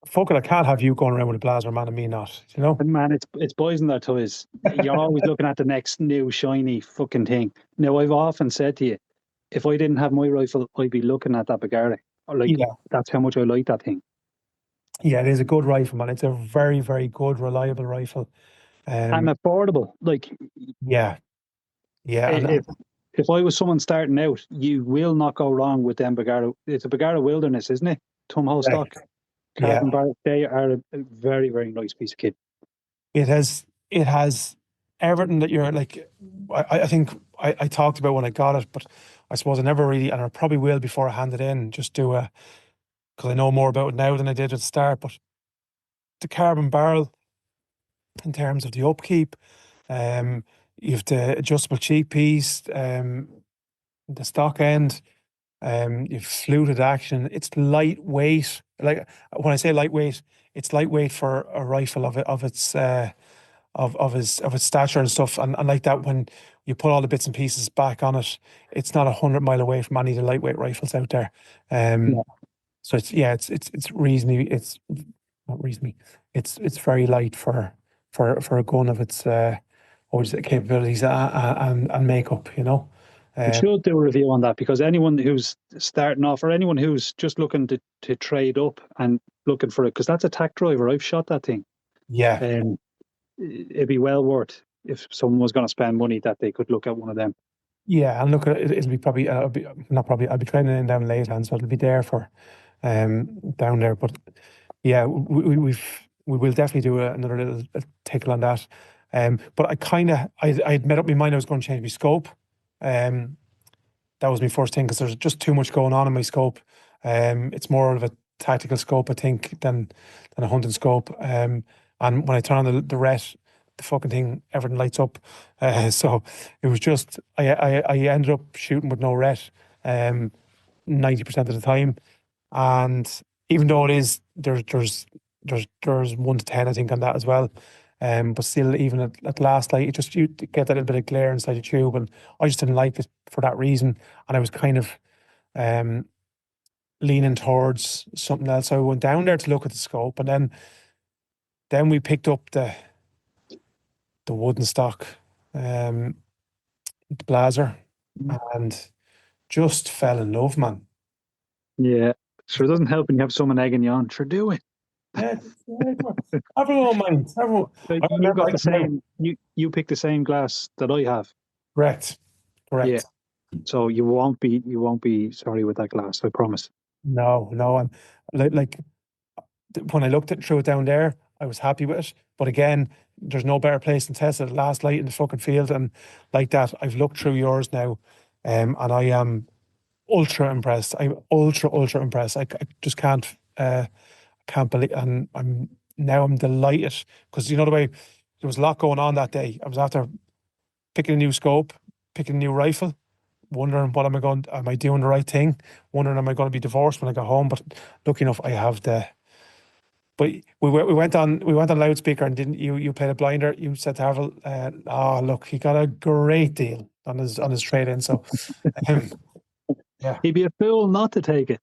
fuck it. I can't have you going around with a blazer, man, and me not. You know. And man, it's boys in their toys. You're always looking at the next new shiny fucking thing. Now, I've often said to you, if I didn't have my rifle, I'd be looking at that Bagara. Or like Yeah. that's how much I like that thing. Yeah, it is a good rifle, man. It's a very, very good, reliable rifle. And Um, affordable. Like yeah, yeah, if if I was someone starting out, you will not go wrong with them Bagara. It's a Bagara Wilderness, isn't it? Tumho right. stock, Yeah, carbon barrel. They are a very, very nice piece of kit. it has everything that you're like. I think I talked about when I got it, but I suppose I never really, and I probably will before I hand it in, just do a because I know more about it now than I did at the start. But the carbon barrel, in terms of the upkeep, um, you have the adjustable cheek piece, the stock end. You've fluted action. It's lightweight. Like when I say lightweight, it's lightweight for a rifle of its of its stature and stuff. And like that, when you put all the bits and pieces back on it, it's not 100 mile away from any of the lightweight rifles out there. Yeah. So it's reasonably not reasonably it's very light for a gun of its what is it, capabilities and makeup. You know. We Um, should do a review on that because anyone who's starting off or anyone who's just looking to trade up and looking for it, because that's a tack driver. I've shot that thing. yeah. And it'd be well worth if someone was going to spend money that they could look at one of them. Yeah, and look, it'll be probably, not probably, I'll be training in down Leyland, so it'll be there for down there. But yeah, we will definitely do another little tickle on that. But I'd made up my mind I was going to change my scope. Um, that was my first thing because there's just too much going on in my scope. It's more of a tactical scope, I think, than a hunting scope. And when I turn on the ret, the fucking thing, everything lights up. So it was just I ended up shooting with no ret, 90% of the time. And even though it is there's 1 to 10, I think, on that as well. But still, even at last light, you get that little bit of glare inside the tube, and I just didn't like it for that reason. And I was kind of um, leaning towards something else. So I went down there to look at the scope, and then we picked up the wooden stock, the blazer, and just fell in love, man. Yeah. Sure, it doesn't help when you have someone egging you on. Sure, do it. Yeah, everyone minds. Everyone. Like I you remember got I the came out. same. You picked the same glass that I have. Correct. Yeah. Correct. So you won't be sorry with that glass. I promise. No, no, and like when I looked through it down there, I was happy with it. But again, there's no better place than test it last light in the fucking field. And like that, I've looked through yours now, and I am ultra impressed. I'm ultra impressed. I just can't believe, and I'm delighted because you know the way there was a lot going on that day. I was after picking a new scope, picking a new rifle, wondering what am I doing the right thing? Wondering am I going to be divorced when I go home? But lucky enough, I have the. But we went on loudspeaker and didn't you played a blinder? You said to Havel, oh look, he got a great deal on his trade in. So um, yeah. He'd be a fool not to take it.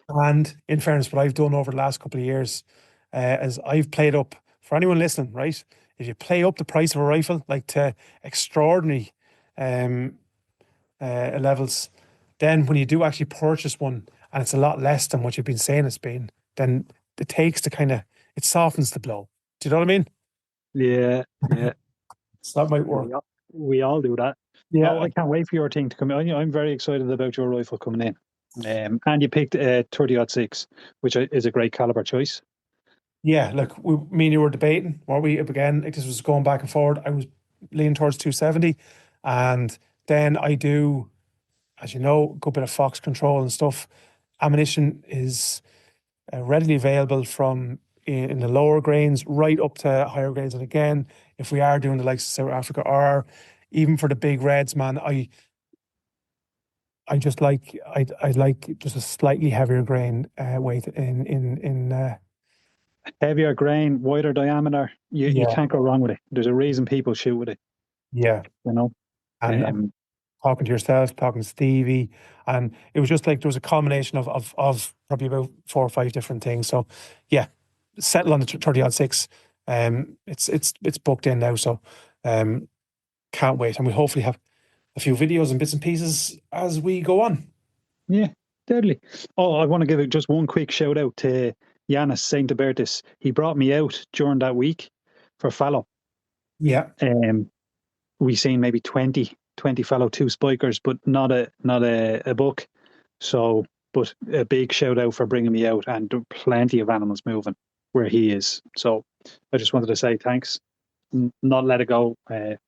And in fairness, what I've done over the last couple of years is I've played up, for anyone listening, right? If you play up the price of a rifle, like to extraordinary um, levels, then when you do actually purchase one and it's a lot less than what you've been saying it's been, then it takes the kind of, it softens the blow. Do you know what I mean? Yeah, yeah. So that might work. We all do that. Yeah. Oh, I can't wait for your thing to come in. I'm very excited about your rifle coming in. And you picked a 30-06, which is a great caliber choice. Yeah, look, me and you were debating, weren't we? Again, like this was going back and forward. I was leaning towards 270, and then I do, as you know, a good bit of Fox control and stuff. Ammunition is readily available from in the lower grains right up to higher grains. And again, if we are doing the likes of South Africa or even for the big reds, man, I just like I like just a slightly heavier grain weight in Heavier grain, wider diameter. You yeah, can't go wrong with it. There's a reason people shoot with it, yeah. you know. And talking to yourself, talking to Stevie, and it was just like there was a combination of probably about 4 or 5 different things. So yeah, settle on the 30-06. It's booked in now, so can't wait, and we hopefully have a few videos and bits and pieces as we go on. Yeah, deadly. Oh, I want to give just one quick shout out to Yanis Saint Bertus. He brought me out during that week for fallow. Yeah, We seen maybe 20 fallow, 2 spikers, but not a buck. So, but a big shout out for bringing me out, and plenty of animals moving where he is. So, I just wanted to say thanks. Not let it go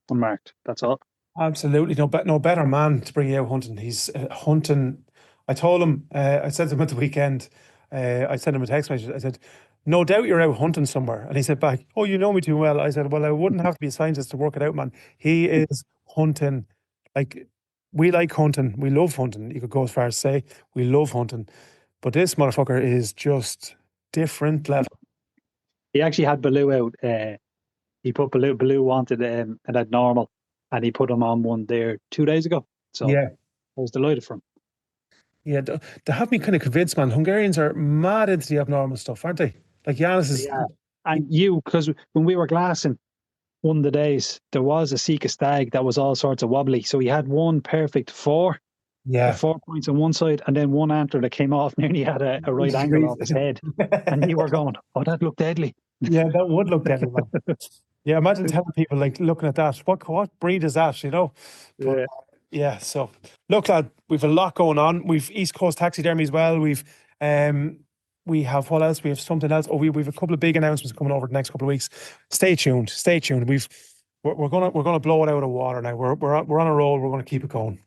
unmarked. That's all. absolutely. No better man to bring you out hunting. He's hunting. I told him, I said to him at the weekend, I sent him a text message. I said, no doubt you're out hunting somewhere. And he said back, oh, you know me too well. I said, well, I wouldn't have to be a scientist to work it out, man. He is hunting. Like, we like hunting. We love hunting. You could go as far as say, we love hunting. But this motherfucker is just different level. He actually had Baloo out. He put Baloo wanted and had normal, and he put him on one there 2 days ago. So Yeah. I was delighted for him. Yeah, they have me kind of convinced, man. Hungarians are mad into the abnormal stuff, aren't they? Like Giannis is. Yeah. And because when we were glassing one of the days, there was a sika stag that was all sorts of wobbly. So he had one perfect Yeah. 4 points on one side, and then one antler that came off nearly had a right angle off his head. And you were going, oh, that looked deadly. Yeah, that would look deadly, man. Yeah, imagine telling people like looking at that. What breed is that? You know? But Yeah. yeah, so look, lad, we've a lot going on. We've East Coast taxidermy as well. We have what else? We have something else. Oh, we've a couple of big announcements coming over the next couple of weeks. Stay tuned. Stay tuned. We're gonna blow it out of the water now. We're on a roll. We're gonna keep it going.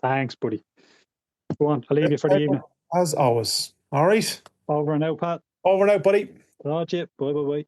Thanks, buddy. Go on, I'll leave you for the evening. As always. All right. Over and out, Pat. Over and out, buddy. Talk to you. Bye, bye, bye.